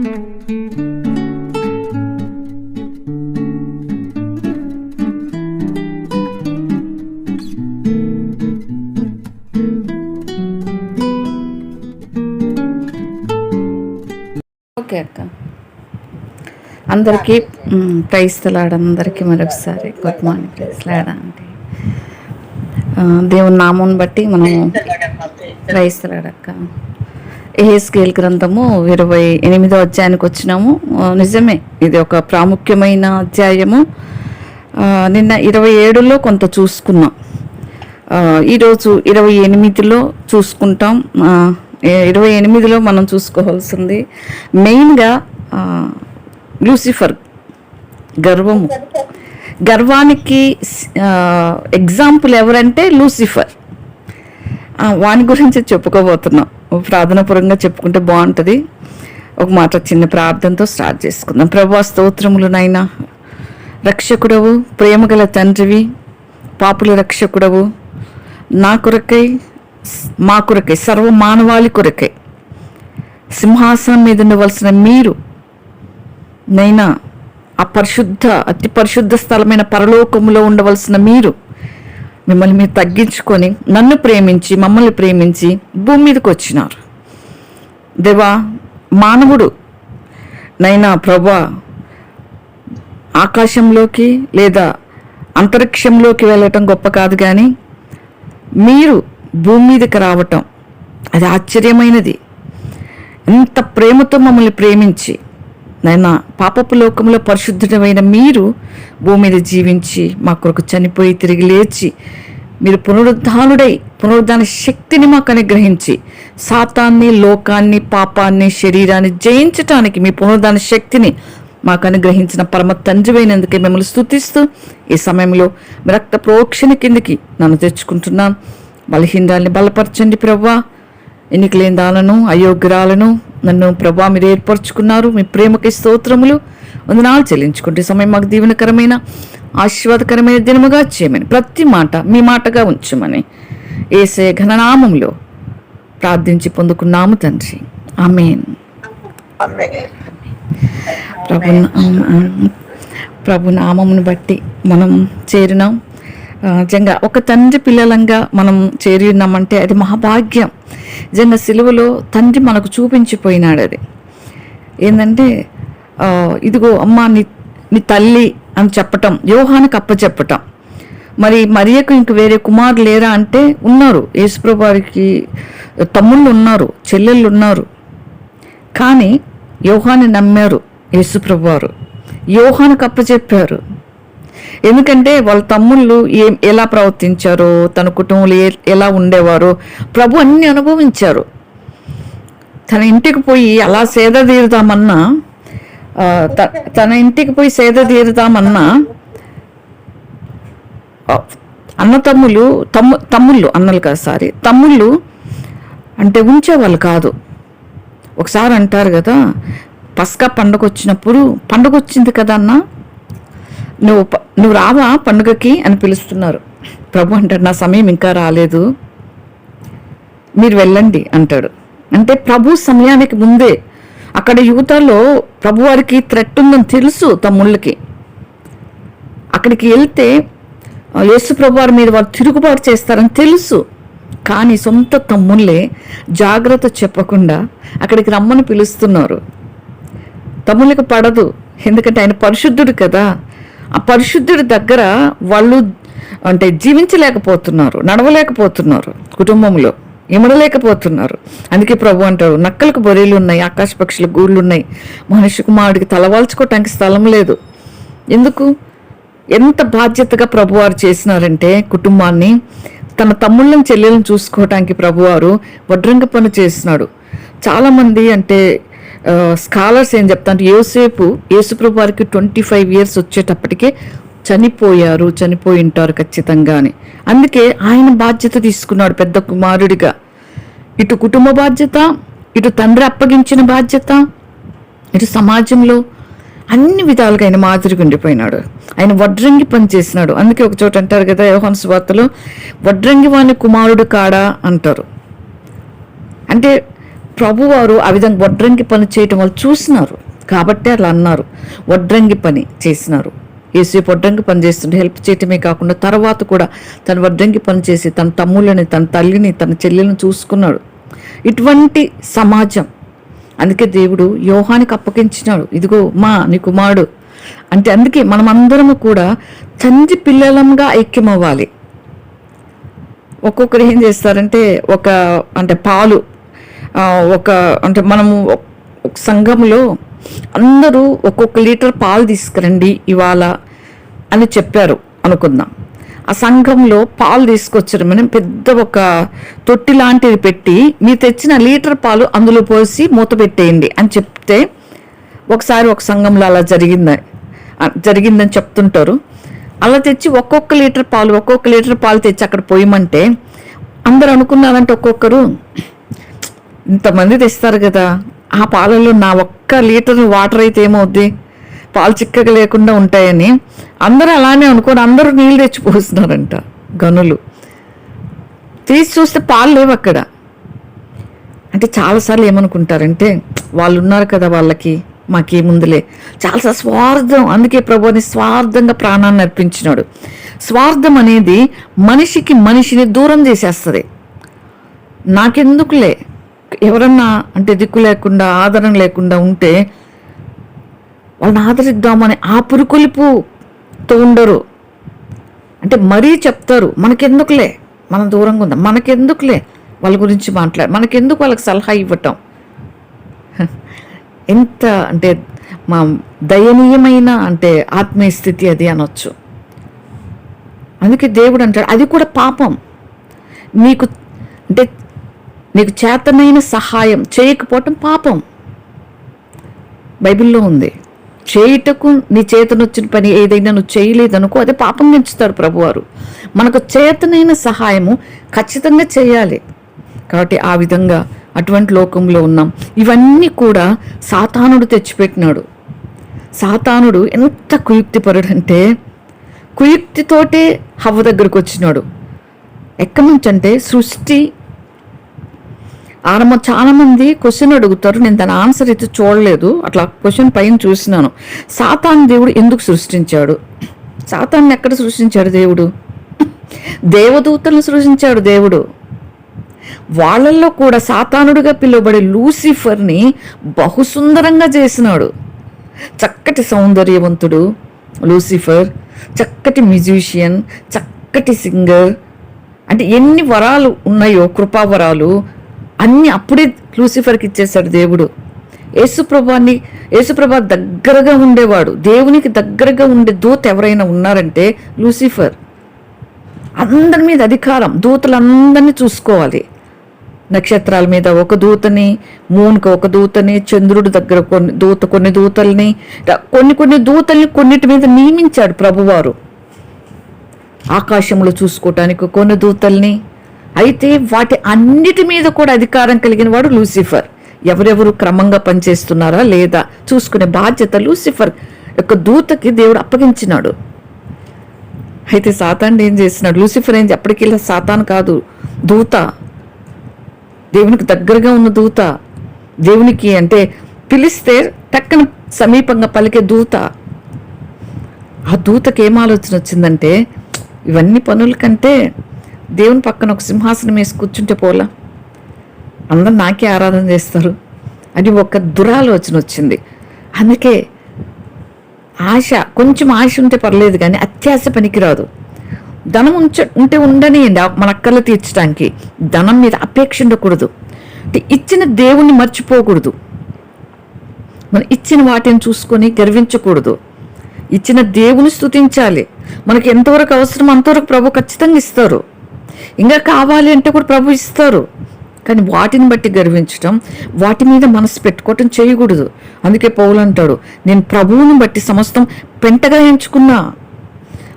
Okay అక్క, అందరికీ praise lord, అందరికీ మరొకసారి గుడ్ మార్నింగ్. ప్రైజ్ లాడ్ అండి. దేవుని నామం బట్టి మనము ప్రైజ్ లాడ్ అక్క. యెహెజ్కేలు గ్రంథము 28వ అధ్యాయానికి వచ్చినాము. నిజమే, ఇది ఒక ప్రాముఖ్యమైన అధ్యాయము. నిన్న 27లో కొంత చూసుకున్నాం, ఈరోజు 28లో చూసుకుంటాం. 28లో మనం చూసుకోవాల్సింది మెయిన్గా లూసిఫర్ గర్వము. గర్వానికి ఎగ్జాంపుల్ ఎవరంటే లూసిఫర్. వాని గురించి చెప్పుకోబోతున్నాం. ప్రార్థనాపూర్వకంగా చెప్పుకుంటే బాగుంటుంది. ఒక మాట చిన్న ప్రార్థనతో స్టార్ట్ చేసుకుందాం. ప్రభువా, స్తోత్రములు నాయనా. రక్షకుడవు, ప్రేమగల తండ్రివి, పాపుల రక్షకుడవు, నా కొరకై, మా కొరకై, సర్వ మానవాళి కొరకై సింహాసనం మీద ఉండవలసిన మీరు నైనా ఆ పరిశుద్ధ, అతి పరిశుద్ధ స్థలమైన పరలోకములో ఉండవలసిన మీరు మిమ్మల్ని మీరు తగ్గించుకొని నన్ను ప్రేమించి, మమ్మల్ని ప్రేమించి భూమి మీదకి వచ్చినారు. దేవా, మానవుడు నైనా ప్రభా ఆకాశంలోకి లేదా అంతరిక్షంలోకి వెళ్ళటం గొప్ప కాదు, కానీ మీరు భూమి మీదకి రావటం అది ఆశ్చర్యమైనది. ఎంత ప్రేమతో మమ్మల్ని ప్రేమించి నైనా పాపపు లోకంలో పరిశుద్ధమైన మీరు భూమి మీద జీవించి మా కొరకు చనిపోయి తిరిగి లేచి మీరు పునరుద్ధాన శక్తిని మాకు అనుగ్రహించి సాతాన్ని, లోకాన్ని, పాపాన్ని, శరీరాన్ని జయించటానికి మీ పునరుద్ధాన శక్తిని మాకు అనుగ్రహించిన పరమ తండ్రివైనందుకే మిమ్మల్ని స్తుతిస్తూ ఈ సమయంలో మీ రక్త ప్రోక్షణ కిందికి నన్ను తెచ్చుకుంటున్నాను. బలహీనరాల్ని బలపరచండి ప్రభువా. ఎన్నికలేని దాలను, అయోగ్యురాలను నన్ను ప్రభువా మీరు ఏర్పరచుకున్నారు. మీ ప్రేమకి స్తోత్రములు, వందనాలు చెల్లించుకుంటే సమయం మాకు దీవెనకరమైన ఆశీర్వాదకరమైన దినముగా చేయమని, ప్రతి మాట మీ మాటగా ఉంచమని యేసయ్య ఘననామములో ప్రార్థించి పొందుకున్నాము తండ్రి, ఆమేన్. ప్రభు నామమును బట్టి మనం చేరినాం. నిజంగా ఒక తండ్రి పిల్లలంగా మనం చేరి ఉన్నామంటే అది మహాభాగ్యం. నిజంగా సిలువలో తండ్రి మనకు చూపించిపోయినాడు. అది ఏంటంటే ఇదిగో అమ్మ నీ తల్లి అని చెప్పటం, యోహానికి అప్పచెప్పటం. మరి మరియకు ఇంక వేరే కుమారులు లేరా అంటే ఉన్నారు. యేసుప్రభు వారికి తమ్ముళ్ళు ఉన్నారు, చెల్లెళ్ళు ఉన్నారు. కానీ యోహాన్ని నమ్మారు యేసుప్రభు వారు, యోహానికి అప్పచెప్పారు. ఎందుకంటే వాళ్ళ తమ్ముళ్ళు ఎలా ప్రవర్తించారో, తన కుటుంబంలో ఎలా ఉండేవారో ప్రభు అన్ని అనుభవించారు. తన ఇంటికి పోయి అలా సేద తీరుదామన్నా, తమ్ముళ్ళు అంటే ఉంచేవాళ్ళు కాదు. ఒకసారి అంటారు కదా, పస్కా పండుగ వచ్చినప్పుడు, పండుగ వచ్చింది కదా అన్న, నువ్వు రావా పండుగకి అని పిలుస్తున్నారు. ప్రభు అంటాడు, నా సమయం ఇంకా రాలేదు, మీరు వెళ్ళండి అంటాడు. అంటే ప్రభు సమయానికి ముందే అక్కడ యూదాలో ప్రభు వారికి థ్రెట్ ఉందని తెలుసు. తమ్ముళ్ళకి అక్కడికి వెళ్తే యేసు ప్రభు వారి మీద వారు తిరుగుబాటు చేస్తారని తెలుసు. కానీ సొంత తమ్ముళ్ళే జాగ్రత్త చెప్పకుండా అక్కడికి రమ్మని పిలుస్తున్నారు. తమ్ముళ్ళకి పడదు, ఎందుకంటే ఆయన పరిశుద్ధుడు కదా. ఆ పరిశుద్ధుడి దగ్గర వాళ్ళు అంటే జీవించలేకపోతున్నారు, నడవలేకపోతున్నారు, కుటుంబంలో ఇమడలేకపోతున్నారు. అందుకే ప్రభు అంటారు, నక్కలకు బొరేలు ఉన్నాయి, ఆకాశ పక్షులకు గూళ్ళు ఉన్నాయి, మనిషి కుమారుడికి తలవాల్చుకోవటానికి స్థలం లేదు. ఎందుకు? ఎంత బాధ్యతగా ప్రభువారు చేసినారంటే కుటుంబాన్ని, తన తమ్ముళ్ళని చెల్లెలను చూసుకోవటానికి ప్రభువారు వడ్రంగ పని చేసినాడు. చాలామంది అంటే స్కాలర్స్ ఏం చెప్తారు, యేసుప్రభు వారికి 25 years వచ్చేటప్పటికే చనిపోయి ఉంటారు ఖచ్చితంగా అని. అందుకే ఆయన బాధ్యత తీసుకున్నాడు పెద్ద కుమారుడిగా. ఇటు కుటుంబ బాధ్యత, ఇటు తండ్రి అప్పగించిన బాధ్యత, ఇటు సమాజంలో అన్ని విధాలుగా ఆయన మాదిరిగా ఉండిపోయినాడు. ఆయన వడ్రంగి పని చేసినాడు. అందుకే ఒక చోట అంటారు కదా యోహాను సువార్తలో, వడ్రంగి వాని కుమారుడు కాడా అంటారు. అంటే ప్రభువారు ఆ విధంగా వడ్రంగి పని చేయటం వాళ్ళు చూసినారు కాబట్టి అలా అన్నారు. వడ్రంగి పని చేసినారు. యేసేపు వడ్రంగి పని చేస్తుంటే హెల్ప్ చేయటమే కాకుండా తర్వాత కూడా తను వడ్రంగి పని చేసి తన తమ్ముళ్ళని, తన తల్లిని, తన చెల్లెలను చూసుకున్నాడు. ఇటువంటి సమాజం. అందుకే దేవుడు యోహానికి అప్పగించినాడు, ఇదిగో మా నీ కుమారుడు అంటే. అందుకే మనమందరము కూడా తండ్రి పిల్లలంగా ఐక్యమవ్వాలి. ఒక్కొక్కరు ఏం చేస్తారంటే పాలు అంటే మనము ఒక సంఘంలో అందరూ ఒక్కొక్క లీటర్ పాలు తీసుకురండి ఇవాళ అని చెప్పారు అనుకుందాం. ఆ సంఘంలో పాలు తీసుకొచ్చారు. మనం పెద్ద ఒక తొట్టి లాంటిది పెట్టి మీరు తెచ్చిన లీటర్ పాలు అందులో పోసి మూత పెట్టేయండి అని చెప్తే, ఒకసారి ఒక సంఘంలో అలా జరిగిందని చెప్తుంటారు. అలా తెచ్చి ఒక్కొక్క లీటర్ పాలు తెచ్చి అక్కడ పోయమంటే అందరు అనుకున్నారంటే ఒక్కొక్కరు ఇంతమంది తెస్తారు కదా, ఆ పాలలో నా ఒక్క లీటర్ వాటర్ అయితే ఏమవుద్ది, పాలు చిక్కగా లేకుండా ఉంటాయని అందరూ అలానే అనుకోని అందరూ నీళ్ళు తెచ్చి పోస్తున్నారంట. గనులు తీసి చూస్తే పాలు లేవు అక్కడ. అంటే చాలాసార్లు ఏమనుకుంటారంటే వాళ్ళు ఉన్నారు కదా, వాళ్ళకి మాకేముందులే, చాలా స్వార్థం. అందుకే ప్రభువుని స్వార్థంగా ప్రాణాన్ని అర్పించినాడు. స్వార్థం అనేది మనిషిని దూరం చేసేస్తుంది. నాకెందుకులే, ఎవరన్నా అంటే దిక్కు లేకుండా ఆదరణ లేకుండా ఉంటే వాళ్ళని ఆదరిద్దామని ఆ పురుకొలిపుతో ఉండరు. అంటే మరీ చెప్తారు, మనకెందుకులే, మనం దూరంగా ఉందాం, మనకెందుకులే వాళ్ళ గురించి మనకెందుకు వాళ్ళకి సలహా ఇవ్వటం. ఎంత అంటే మా దయనీయమైన అంటే ఆత్మీయ స్థితి అది అనొచ్చు. అందుకే దేవుడు అంటాడు అది కూడా పాపం. నీకు చేతనైన సహాయం చేయకపోవటం పాపం. బైబిల్లో ఉంది. చేయుటకు నీ చేతనొచ్చిన పని ఏదైనా నువ్వు చేయలేదనుకో అదే పాపం ఎంచుతాడు ప్రభువారు. మనకు చేతనైన సహాయము ఖచ్చితంగా చేయాలి. కాబట్టి ఆ విధంగా అటువంటి లోకంలో ఉన్నాం. ఇవన్నీ కూడా సాతానుడు తెచ్చిపెట్టినాడు. సాతానుడు ఎంత కుయుక్తిపరుడు అంటే కుయుక్తితోటే హవ్వ దగ్గరకు వచ్చినాడు. ఎక్కడి నుంచి అంటే సృష్టి ఆరంభం. చాలామంది క్వశ్చన్ అడుగుతారు, నేను దాని ఆన్సర్ అయితే చూడలేదు, అట్లా క్వశ్చన్ పైన చూసినాను. సాతాను దేవుడు ఎందుకు సృష్టించాడు? సాతాన్ని ఎక్కడ సృష్టించాడు దేవుడు? దేవదూతలను సృష్టించాడు దేవుడు. వాళ్ళల్లో కూడా సాతానుడిగా పిలువబడే లూసిఫర్ని బహుసుందరంగా చేసినాడు. చక్కటి సౌందర్యవంతుడు లూసిఫర్, చక్కటి మ్యూజిషియన్, చక్కటి సింగర్, అంటే ఎన్ని వరాలు ఉన్నాయో కృపావరాలు అన్నీ అప్పుడే లూసిఫర్కి ఇచ్చేశాడు దేవుడు. యేసుప్రభు దగ్గరగా ఉండేవాడు. దేవునికి దగ్గరగా ఉండే దూత ఎవరైనా ఉన్నారంటే లూసిఫర్. అందరి మీద అధికారం, దూతలందరినీ చూసుకోవాలి. నక్షత్రాల మీద ఒక దూతని, మూన్కి ఒక దూతని, చంద్రుడి దగ్గర కొన్ని దూతల్ని, కొన్ని దూతల్ని కొన్నిటి మీద నియమించాడు ప్రభువారు. ఆకాశంలో చూసుకోవటానికి కొన్ని దూతల్ని. అయితే వాటి అన్నిటి మీద కూడా అధికారం కలిగిన వాడు లూసిఫర్. ఎవరెవరు క్రమంగా పనిచేస్తున్నారా లేదా చూసుకునే బాధ్యత లూసిఫర్ యొక్క దూతకి దేవుడు అప్పగించినాడు. అయితే సాతాను ఏం చేసినాడు? లూసిఫర్ ఏం ఎప్పటికీ సాతాను కాదు, దూత, దేవునికి దగ్గరగా ఉన్న దూత, దేవునికి అంటే పిలిస్తే టక్కన సమీపంగా పలికే దూత. ఆ దూతకి ఏం ఆలోచన వచ్చిందంటే ఇవన్నీ పనుల కంటే దేవుని పక్కన ఒక సింహాసనం వేసి కూర్చుంటే పోలా, అందరు నాకే ఆరాధన చేస్తారు అని ఒక దురాలోచన వచ్చింది. అందుకే కొంచెం ఆశ ఉంటే పర్లేదు కానీ అత్యాశ పనికిరాదు. ధనం ఉంటే ఉండనియండి మన అక్కర్లు తీర్చడానికి. ధనం మీద అపేక్ష ఉండకూడదు. అంటే ఇచ్చిన దేవుణ్ణి మర్చిపోకూడదు. మనం ఇచ్చిన వాటిని చూసుకొని గర్వించకూడదు. ఇచ్చిన దేవుని స్తుతించాలి. మనకి ఎంతవరకు అవసరం అంతవరకు ప్రభు ఖచ్చితంగా ఇస్తారు. ఇంకా కావాలి అంటే కూడా ప్రభు ఇస్తారు. కానీ వాటిని బట్టి గర్వించటం, వాటి మీద మనసు పెట్టుకోవటం చేయకూడదు. అందుకే పౌలు అంటాడు, నేను ప్రభువుని బట్టి సమస్తం పెంటగా ఎంచుకున్నా.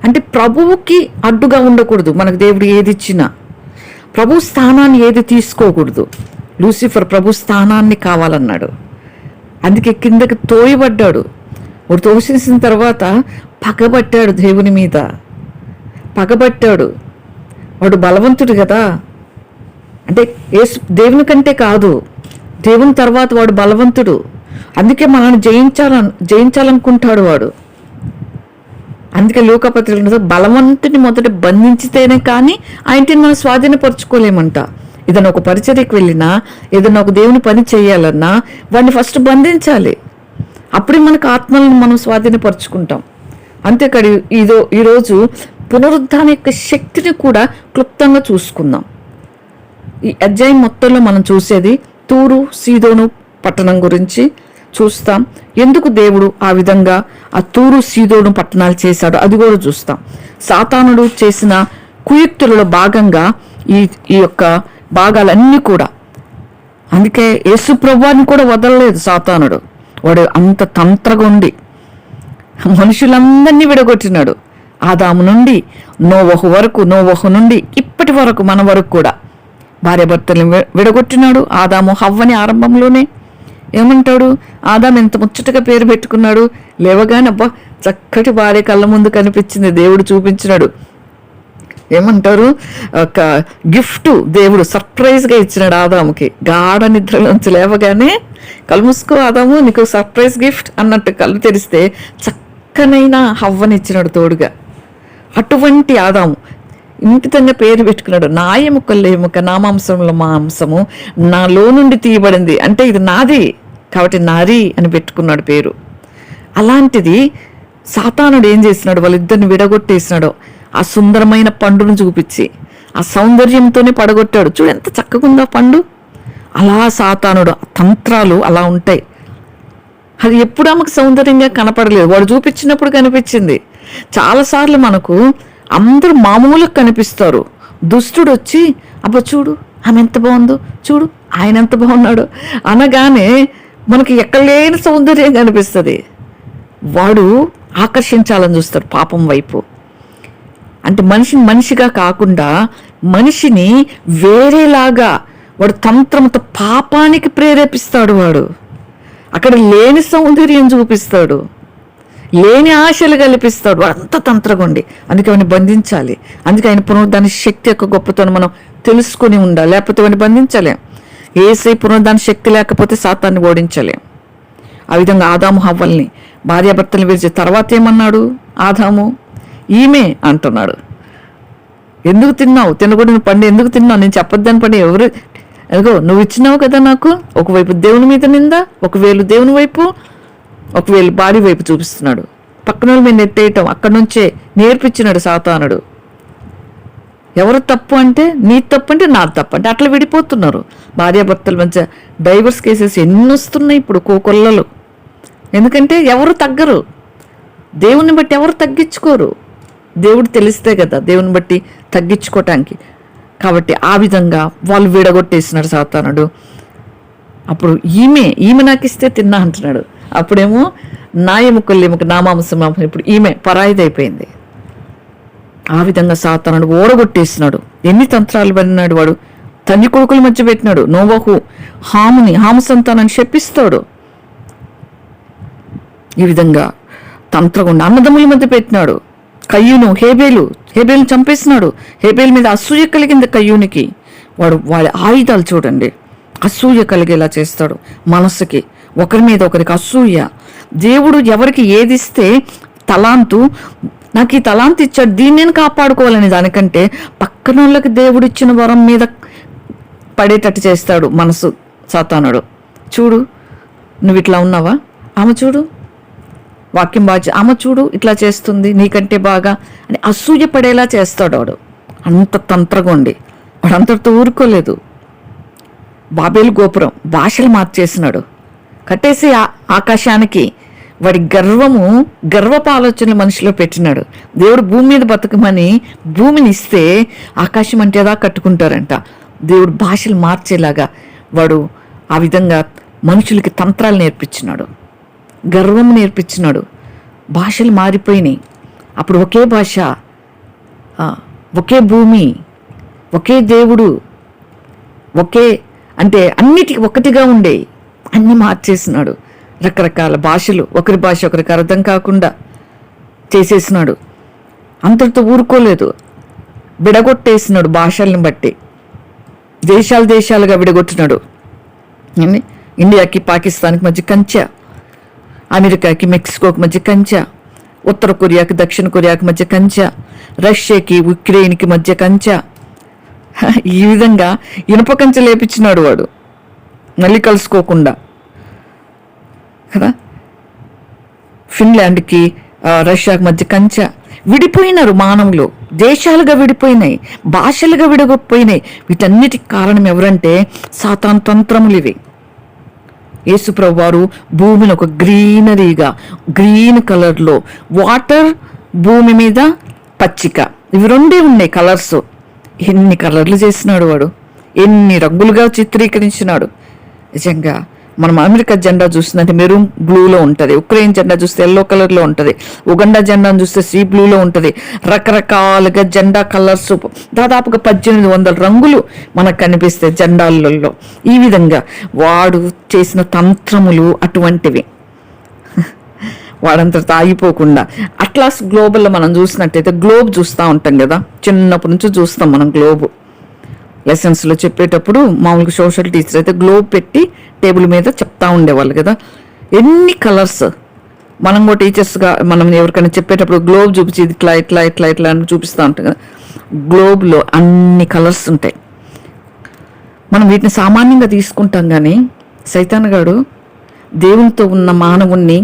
అంటే ప్రభువుకి అడ్డుగా ఉండకూడదు. మనకు దేవుడు ఏది ఇచ్చినా ప్రభు స్థానాన్ని ఏది తీసుకోకూడదు. లూసిఫర్ ప్రభు స్థానాన్ని కావాలన్నాడు. అందుకే కిందకి తోయబడ్డాడు. వాడు తోసేసిన తర్వాత పగబట్టాడు, దేవుని మీద పగబట్టాడు. వాడు బలవంతుడు కదా, అంటే దేవుని కంటే కాదు, దేవుని తర్వాత వాడు బలవంతుడు. అందుకే మనల్ని జయించాలనుకుంటాడు వాడు. అందుకే లూకాపత్రికలో బలవంతుని మొదట బంధించితేనే కానీ ఆయనని మనం స్వాధీనపరచుకోలేమంట. ఏదైనా ఒక పరిచర్యకు వెళ్ళినా, ఏదైనా ఒక దేవుని పని చేయాలన్నా వాడిని ఫస్ట్ బంధించాలి. అప్పుడే మనకు ఆత్మలను మనం స్వాధీనపరచుకుంటాం. అంతేకాదు ఈరోజు పునరుద్ధాన యొక్క శక్తిని కూడా క్లుప్తంగా చూసుకుందాం. ఈ అధ్యాయం మొత్తంలో మనం చూసేది తూరు సీదోను పట్టణం గురించి చూస్తాం. ఎందుకు దేవుడు ఆ విధంగా ఆ తూరు సీదోను పట్టణాలు చేశాడు అది కూడా చూస్తాం. సాతానుడు చేసిన కుయుక్తులలో భాగంగా ఈ యొక్క భాగాలన్నీ కూడా. అందుకే యేసు ప్రభువుని కూడా వదలలేదు సాతానుడు. వాడు అంత తంత్రగొండి మనుషులందరినీ విడగొట్టినాడు. ఆదాము నుండి నోవహు నుండి ఇప్పటి వరకు మన వరకు కూడా భార్యాభర్తలను విడగొట్టినాడు. ఆదాము హవ్వని ఆరంభంలోనే ఏమంటాడు? ఆదాము ఎంత ముచ్చటగా పేరు పెట్టుకున్నాడు. లేవగానే అబ్బా చక్కటి భార్య కళ్ళ ముందు కనిపించింది, దేవుడు చూపించినాడు. ఏమంటారు? ఒక గిఫ్ట్ దేవుడు సర్ప్రైజ్గా ఇచ్చినాడు ఆదాముకి. గాఢ నిద్రలోంచి లేవగానే కళ్ళు మూసుకో ఆదాము, నీకు సర్ప్రైజ్ గిఫ్ట్ అన్నట్టు కళ్ళు తెరిస్తే చక్కనైన హవ్వనిచ్చినాడు తోడుగా. అటువంటి ఆదాము ఇంటితంగా పేరు పెట్టుకున్నాడు. నా ఎముకల్లో ఎముక, నా మాంసంలో మాంసము, నాలో నుండి తీయబడింది, అంటే ఇది నాది కాబట్టి నారి అని పెట్టుకున్నాడు పేరు. అలాంటిది సాతానుడు ఏం చేసినాడు? వాళ్ళిద్దరిని విడగొట్టేసినాడు. ఆ సుందరమైన పండును చూపించి ఆ సౌందర్యంతోనే పడగొట్టాడు. చూడు ఎంత చక్కగుందో పండు. అలా సాతానుడు తంత్రాలు అలా ఉంటాయి. అది ఎప్పుడు ఆమెకు సౌందర్యంగా కనపడలేదు, వాడు చూపించినప్పుడు కనిపించింది. చాలాసార్లు మనకు అందరూ మామూలుగా కనిపిస్తారు. దుష్టుడు వచ్చి అబ్బా చూడు ఆమె ఎంత బాగుందో, చూడు ఆయన ఎంత బాగున్నాడు అనగానే మనకి ఎక్కడ లేని సౌందర్యం కనిపిస్తుంది. వాడు ఆకర్షించాలని చూస్తాడు పాపం వైపు. అంటే మనిషిని మనిషిగా కాకుండా మనిషిని వేరేలాగా వాడు తంత్రంతో పాపానికి ప్రేరేపిస్తాడు. వాడు అక్కడ లేని సౌందర్యం చూపిస్తాడు, లేని ఆశలు కల్పిస్తాడు. వాడు అంత తంత్రగొండి. అందుకే వాడిని బంధించాలి. అందుకే ఆయన పునరుద్ధాన శక్తి యొక్క గొప్పతనం మనం తెలుసుకొని ఉండాలి, లేకపోతే వాడిని బంధించలేం. ఏసై పునరుద్ధాన శక్తి లేకపోతే సాతాన్ని ఓడించలేం. ఆ విధంగా ఆదాము హవ్వల్ని భార్యాభర్తలు విడిచి తర్వాత ఏమన్నాడు? ఆదాము ఈమె అంటున్నాడు. ఎందుకు తిన్నావు? తినకూడని పండు ఎందుకు తిన్నావు? నేను చెప్పొద్దని పండు ఎవరు? అదిగో నువ్వు ఇచ్చినావు కదా నాకు. ఒకవైపు దేవుని మీద నింద, ఒకవేళ దేవుని వైపు, ఒకవేళ భార్య వైపు చూపిస్తున్నాడు. పక్కన వాళ్ళు మీద నెట్టేయటం అక్కడి నుంచే నేర్పించినాడు సాతానుడు. ఎవరు తప్పు అంటే నీ తప్పు అంటే నా తప్పు అంటే అట్లా విడిపోతున్నారు. భార్యాభర్తల మధ్య డైవర్స్ కేసెస్ ఎన్ని వస్తున్నాయి ఇప్పుడు కోకొల్లలు. ఎందుకంటే ఎవరు తగ్గరు, దేవుని బట్టి ఎవరు తగ్గించుకోరు. దేవుడు తెలిస్తే కదా దేవుని బట్టి తగ్గించుకోవటానికి. కాబట్టి ఆ విధంగా వాళ్ళు విడగొట్టేసినాడు సాతానుడు. అప్పుడు ఈమె నాకు ఇస్తే తిన్నా అంటున్నాడు. అప్పుడేమో నా ఎముకలు ఎముక, నా మాంసం. ఇప్పుడు ఈమె పరాయిదైపోయింది. ఆ విధంగా సాతానుడు ఓడగొట్టేసినాడు. ఎన్ని తంత్రాలు పడినాడు వాడు. తల్లి కొడుకుల మధ్య పెట్టినాడు. నోవహు హాము సంతానాన్ని శపిస్తాడు. ఈ విధంగా తంత్రగుండా అన్నదమ్ముల మధ్య పెట్టినాడు. కయ్యూను హేబేలు చంపేసినాడు. హేబేలు మీద అసూయ కలిగింది కయ్యూనికి. వాడి ఆయుధాలు చూడండి, అసూయ కలిగేలా చేస్తాడు మనస్సుకి. ఒకరి మీద ఒకరికి అసూయ. దేవుడు ఎవరికి ఏదిస్తే తలాంతు, నాకు ఈ తలాంతు ఇచ్చాడు దీన్ని నేను కాపాడుకోవాలని దానికంటే పక్కన వాళ్ళకి దేవుడు ఇచ్చిన వరం మీద పడేటట్టు చేస్తాడు మనసు సాతానుడు. చూడు నువ్వు ఇట్లా ఉన్నావా, ఆమె చూడు వాక్యం బాగా, ఆమె చూడు ఇట్లా చేస్తుంది నీకంటే బాగా అని అసూయ పడేలా చేస్తాడు వాడు. అంత తంత్రగొండి. వాడు అంతటితో ఊరుకోలేదు. బాబేలు గోపురం భాషలు మార్చేసినాడు, కట్టేసి ఆకాశానికి. వాడి గర్వపు ఆలోచనలు మనిషిలో పెట్టినాడు. దేవుడు భూమి మీద బతకమని భూమిని ఇస్తే ఆకాశం అంటే ఏదా కట్టుకుంటారంట. దేవుడు భాషలు మార్చేలాగా వాడు ఆ విధంగా మనుషులకి తంత్రాలు నేర్పించినాడు, గర్వం నేర్పించినాడు. భాషలు మారిపోయినాయి. అప్పుడు ఒకే భాష, ఒకే భూమి, ఒకే దేవుడు, అంటే అన్నిటికీ ఒకటిగా ఉండేవి. అన్నీ మార్చేసినాడు. రకరకాల భాషలు, ఒకరి భాష ఒకరికి అర్థం కాకుండా చేసేసినాడు. అంతటితో ఊరుకోలేదు, విడగొట్టేసినాడు భాషల్ని బట్టి. దేశాలుగా విడగొట్టినాడు. ఇండియాకి పాకిస్తాన్కి మధ్య కంచె, అమెరికాకి మెక్సికోకి మధ్య కంచె, ఉత్తర కొరియాకి దక్షిణ కొరియాకి మధ్య కంచె, రష్యాకి ఉక్రెయిన్కి మధ్య కంచె. ఈ విధంగా ఇనుప కంచె లేపించినాడు వాడు, మళ్ళీ కలుసుకోకుండా కదా. ఫిన్లాండ్కి రష్యాకి మధ్య కంచె. విడిపోయినారు మానవులు, దేశాలుగా విడిపోయినాయి, భాషలుగా విడిపోయినాయి. వీటన్నిటికి కారణం ఎవరంటే సాతాను తంత్రములు ఇవి. యేసుప్రభు వారు భూమిని ఒక గ్రీనరీగా, గ్రీన్ కలర్లో, వాటర్ భూమి మీద పచ్చిక, ఇవి రెండే ఉన్నాయి కలర్స్. ఎన్ని కలర్లు చేసినాడు వాడు, ఎన్ని రంగులుగా చిత్రీకరించినాడు. నిజంగా మనం అమెరికా జెండా చూస్తుందంటే మెరూన్ బ్లూలో ఉంటుంది, ఉక్రెయిన్ జెండా చూస్తే ఎల్లో కలర్లో ఉంటుంది, ఉగండా జెండాను చూస్తే సీ బ్లూలో ఉంటుంది. రకరకాలుగా జెండా కలర్స్, దాదాపుగా 1800 రంగులు మనకు కనిపిస్తాయి జెండాలలో. ఈ విధంగా వాడు చేసిన తంత్రములు అటువంటివి. వాడంతటితో ఆగిపోకుండా అట్లాస్ గ్లోబల్లో మనం చూసినట్టయితే, గ్లోబ్ చూస్తూ ఉంటాం కదా, చిన్నప్పటి నుంచి చూస్తాం మనం గ్లోబ్. లెసన్స్లో చెప్పేటప్పుడు మామూలుగా సోషల్ టీచర్ అయితే గ్లోబ్ పెట్టి టేబుల్ మీద చెప్తా ఉండేవాళ్ళు కదా. ఎన్ని కలర్స్! మనం కూడా టీచర్స్గా మనం ఎవరికైనా చెప్పేటప్పుడు గ్లోబ్ చూపించి ఇట్లా ఇట్లా ఇట్లా ఇట్లా అని చూపిస్తూ ఉంటాం కదా. గ్లోబ్లో అన్ని కలర్స్ ఉంటాయి. మనం వీటిని సామాన్యంగా తీసుకుంటాం, కానీ సైతానుగాడు దేవునితో ఉన్న మానవుణ్ణి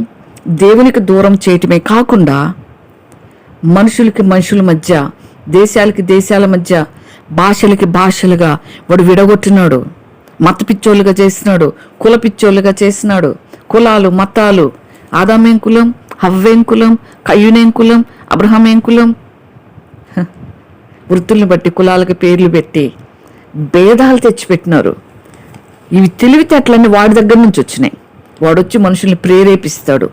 దేవునికి దూరం చేయటమే కాకుండా మనుషులకి మనుషుల మధ్య, దేశాలకి దేశాల మధ్య, భాషలకి భాషలుగా వాడు విడగొట్టినాడు. మత పిచ్చోళ్ళుగా చేసినాడు, కుల పిచ్చోళ్ళుగా చేసినాడు. కులాలు, మతాలు, ఆదామేం కులం, హవ్వేం కులం, కయ్యూనేం కులం, అబ్రహామేం కులం, వృత్తుల్ని బట్టి కులాలకి పేర్లు పెట్టి భేదాలు తెచ్చిపెట్టినారు. ఇవి తెలివితేటలన్నీ వాడి దగ్గర నుంచి వచ్చినాయి. వాడొచ్చి మనుషుల్ని ప్రేరేపిస్తాడు.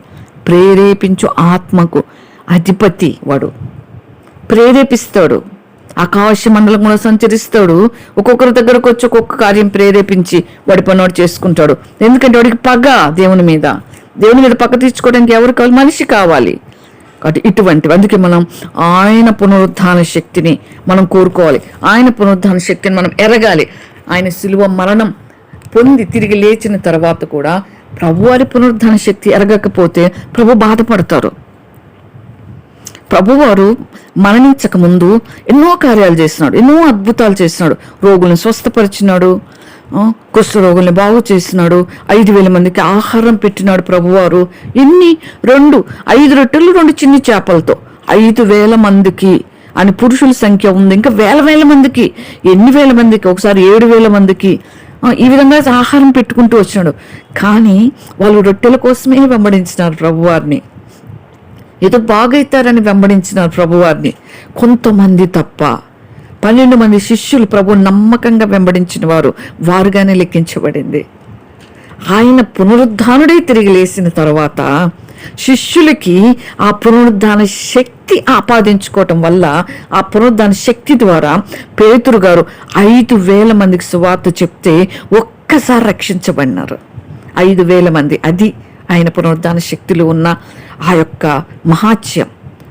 ప్రేరేపించు ఆత్మకు అధిపతి వాడు. ప్రేరేపిస్తాడు, ఆకాశ మండలం కూడా సంచరిస్తాడు. ఒక్కొక్కరి దగ్గరకు వచ్చి ఒక్కొక్క కార్యం ప్రేరేపించి వాడి పనివాడు చేసుకుంటాడు. ఎందుకంటే వాడికి పగ దేవుని మీద పగ తీర్చుకోవడానికి ఎవరు కావాలి? మనిషి కావాలి. కాబట్టి ఇటువంటివి, అందుకే మనం ఆయన పునరుద్ధాన శక్తిని మనం కోరుకోవాలి. ఆయన పునరుద్ధాన శక్తిని మనం ఎరగాలి. ఆయన శిలువ మరణం పొంది తిరిగి లేచిన తర్వాత కూడా ప్రభువారి పునరుద్ధాన శక్తి ఎరగకపోతే ప్రభు బాధపడతారు. ప్రభువారు మరణించక ముందు ఎన్నో కార్యాలు చేసినాడు, ఎన్నో అద్భుతాలు చేసినాడు. రోగులను స్వస్థపరిచినాడు, కుష్ఠరోగుల్ని బాగు చేసినాడు, 5,000 మందికి ఆహారం పెట్టినాడు ప్రభువారు. ఎన్ని? 5 రొట్టెలు 2 చిన్ని చేపలతో 5,000 మందికి అని పురుషుల సంఖ్య ఉంది. ఇంకా వేల మందికి, ఎన్ని వేల మందికి, ఒకసారి 7,000 మందికి ఈ విధంగా ఆహారం పెట్టుకుంటూ వచ్చినాడు. కానీ వాళ్ళు రొట్టెల కోసమే వెంబడించినారు ప్రభువారిని, ఏదో బాగైతారని వెంబడించినారు ప్రభువారిని. కొంతమంది తప్ప 12 మంది శిష్యులు ప్రభు నమ్మకంగా వెంబడించిన వారుగానే లెక్కించబడింది. ఆయన పునరుద్ధానుడై తిరిగి లేచిన తర్వాత శిష్యులకి ఆ పునరుద్ధాన శక్తి ఆపాదించుకోవటం వల్ల, ఆ పునరుద్ధాన శక్తి ద్వారా పేతురు గారు 5,000 మందికి సువార్త చెప్తే ఒక్కసారి రక్షించబడినారు. 5,000 మంది. అది ఆయన పునరుద్ధాన శక్తిలో ఉన్న ఆ యొక్క మహాత్యం,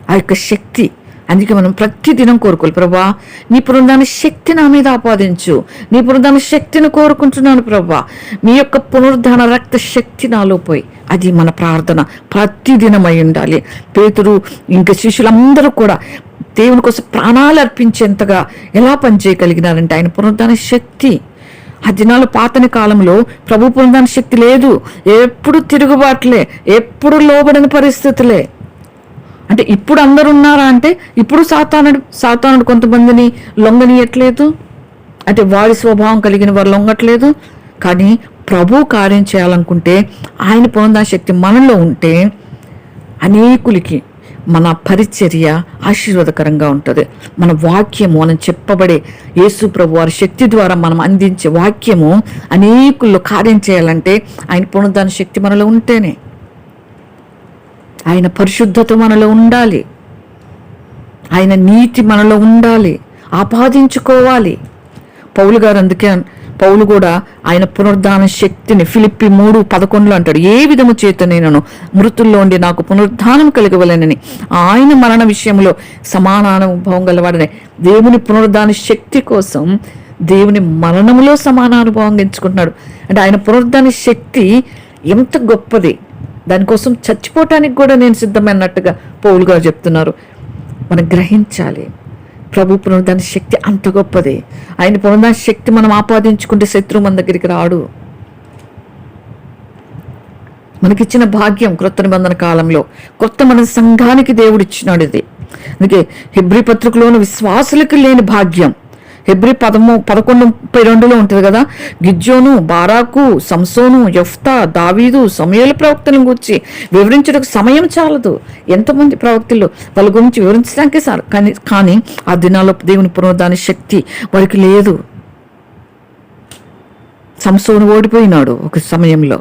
ఆ యొక్క శక్తి. అందుకే మనం ప్రతిదినం కోరుకోవాలి, ప్రభా నీ పునరుద్ధాన శక్తి నా మీద ఆపాదించు, నీ పునరుద్ధాన శక్తిని కోరుకుంటున్నాను ప్రభా, మీ యొక్క పునరుద్ధాన రక్త శక్తి నాలో పోయి. అది మన ప్రార్థన ప్రతిదినం అయి ఉండాలి. పేతురు ఇంకా శిష్యులందరూ కూడా దేవుని కోసం ప్రాణాలు అర్పించేంతగా ఎలా పనిచేయగలిగినారంటే ఆయన పునరుద్ధాన శక్తి. ఆ దినాలు పాతని కాలంలో ప్రభు పునరుద్ధాన శక్తి లేదు. ఎప్పుడు తిరుగుబాట్లే, ఎప్పుడు లోబడని పరిస్థితులే. అంటే ఇప్పుడు అందరు ఉన్నారా అంటే ఇప్పుడు సాతానుడు కొంతమందిని లొంగనీయట్లేదు, అంటే వాడి స్వభావం కలిగిన వారు లొంగట్లేదు. కానీ ప్రభు కార్యం చేయాలనుకుంటే ఆయన పునరుద్ధాన శక్తి మనలో ఉంటే అనేకులకి మన పరిచర్య ఆశీర్వాదకరంగా ఉంటుంది. మన వాక్యము, మనం చెప్పబడే యేసు ప్రభు వారి శక్తి ద్వారా మనం అందించే వాక్యము అనేకుల్లో కార్యం చేయాలంటే ఆయన పునరుద్ధాన శక్తి మనలో ఉంటేనే. ఆయన పరిశుద్ధత మనలో ఉండాలి, ఆయన నీతి మనలో ఉండాలి, ఆపాదించుకోవాలి. పౌలు గారు, అందుకే పౌలు కూడా ఆయన పునరుద్ధాన శక్తిని ఫిలిప్పి 3:11 అంటాడు, ఏ విధము చేత నేను మృతుల్లో ఉండి నాకు పునరుద్ధానం కలగవలెనని ఆయన మరణ విషయంలో సమాన అనుభవం గలవాడని. దేవుని పునరుద్ధాన శక్తి కోసం దేవుని మరణములో సమానానుభవంగా ఎంచుకుంటున్నాడు. అంటే ఆయన పునరుద్ధాన శక్తి ఎంత గొప్పది, దానికోసం చచ్చిపోవటానికి కూడా నేను సిద్ధమైనట్టుగా పౌలు గారు చెప్తున్నారు. మనం గ్రహించాలి, ప్రభు పునరుద్ధాన శక్తి అంత గొప్పది. ఆయన పునరుద్ధాన శక్తి మనం ఆపాదించుకుంటే శత్రువు మన దగ్గరికి రాడు. మనకిచ్చిన భాగ్యం క్రొత్త నిబంధన కాలంలో కొత్త మన సంఘానికి దేవుడు ఇచ్చినాడు. ఇది అందుకే హెబ్రీ పత్రికలోని విశ్వాసులకు లేని భాగ్యం. హెబ్రీ 11:12 ఉంటుంది కదా, గిద్యోను, బారాకు, సంసోను, యెఫ్తా, దావీదు, సమూయేలు ప్రవక్తలను గురించి వివరించడానికి సమయం చాలదు. ఎంతమంది ప్రవక్తలు వాళ్ళ గురించి వివరించడానికే సార్, కానీ ఆ దినాల్లో దేవుని పునరుద్ధాన శక్తి వారికి లేదు. సంసోను ఓడిపోయినాడు ఒక సమయంలో,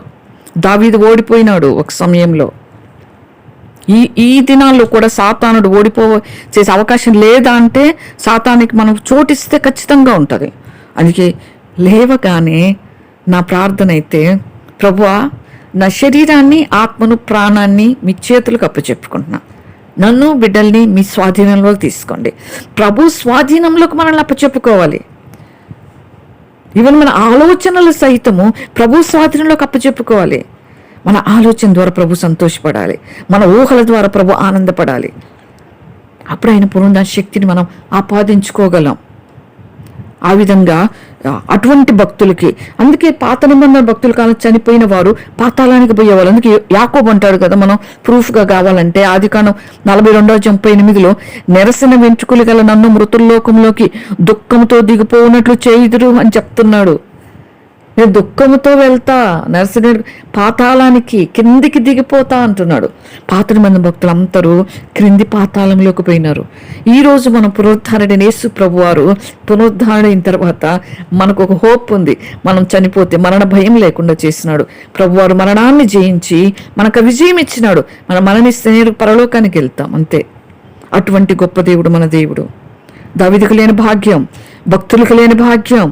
దావీదు ఓడిపోయినాడు ఒక సమయంలో. ఈ దినాల్లో కూడా సాతానుడు చేసే అవకాశం లేదా అంటే సాతానికి మనం చోటిస్తే ఖచ్చితంగా ఉంటుంది. అందుకే లేవగానే నా ప్రార్థన అయితే, ప్రభువా నా శరీరాన్ని, ఆత్మను, ప్రాణాన్ని మీ చేతులకు అప్పచెప్పుకుంటున్నా, నన్ను బిడ్డల్ని మీ స్వాధీనంలోకి తీసుకోండి. ప్రభు స్వాధీనంలోకి మనల్ని అప్పచెప్పుకోవాలి. ఈవెన్ మన ఆలోచనలు సైతము ప్రభు స్వాధీనంలోకి అప్పచెప్పుకోవాలి. మన ఆలోచన ద్వారా ప్రభు సంతోషపడాలి, మన ఊహల ద్వారా ప్రభు ఆనందపడాలి. అప్పుడు ఆయన పునరుద్ధాన శక్తిని మనం ఆపాదించుకోగలం. ఆ విధంగా అటువంటి భక్తులకి, అందుకే పాత నిబంధన భక్తుల కాలం చనిపోయిన వారు పాతాళానికి పోయేవాళ్ళు. అందుకే యాకోబు అంటాడు కదా, మనం ప్రూఫ్గా కావాలంటే ఆదికాండం 42:38 నెరసిన వెంట్రుకలు గల నన్ను మృతుల్లోకంలోకి దుఃఖంతో దిగిపోనట్లు చేయుదురు అని చెప్తున్నాడు. నేను దుఃఖంతో వెళ్తా, నరసిన పాతాళానికి కిందికి దిగిపోతా అంటున్నాడు. పాత నిబంధన భక్తులు అందరూ క్రింది పాతాళంలోకి పోయినారు. ఈరోజు మనం పునరుద్ధారుడైన యేసు ప్రభువారు పునరుద్ధారుడైన తర్వాత మనకు ఒక హోప్ ఉంది. మనం చనిపోతే మరణ భయం లేకుండా చేసినాడు. ప్రభువారు మరణాన్ని జయించి మనకు విజయం ఇచ్చినాడు. మనం మరణిస్తే పరలోకానికి వెళ్తాం అంతే. అటువంటి గొప్ప దేవుడు మన దేవుడు. దావీదుకు లేని భాగ్యం, భక్తులకు లేని భాగ్యం,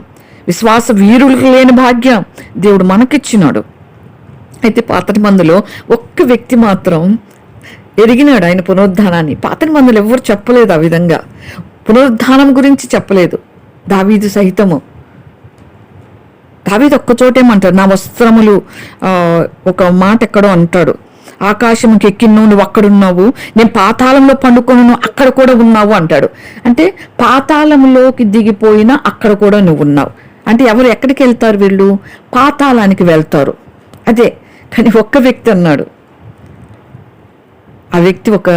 విశ్వాస వీరులకు లేని భాగ్యం దేవుడు మనకిచ్చినాడు. అయితే పాత నిబంధనలో ఒక్క వ్యక్తి మాత్రం ఎరిగినాడు ఆయన పునరుద్ధానాన్ని. పాత నిబంధనలు ఎవరు చెప్పలేదు, ఆ విధంగా పునరుద్ధానం గురించి చెప్పలేదు. దావీదు సహితము, దావీదు ఒక్కచోటేమంటాడు, నా వస్త్రములు, ఒక మాట ఎక్కడో అంటాడు, ఆకాశంకి ఎక్కిను నువ్వు అక్కడున్నావు, నేను పాతాళంలో పండుకొను అక్కడ కూడా ఉన్నావు అంటాడు. అంటే పాతాళంలోకి దిగిపోయినా అక్కడ కూడా నువ్వు ఉన్నావు. అంటే ఎవరు ఎక్కడికి వెళ్తారు? వీళ్ళు పాతాళానికి వెళ్తారు. అదే, కానీ ఒక్క వ్యక్తి అన్నాడు. ఆ వ్యక్తి ఒక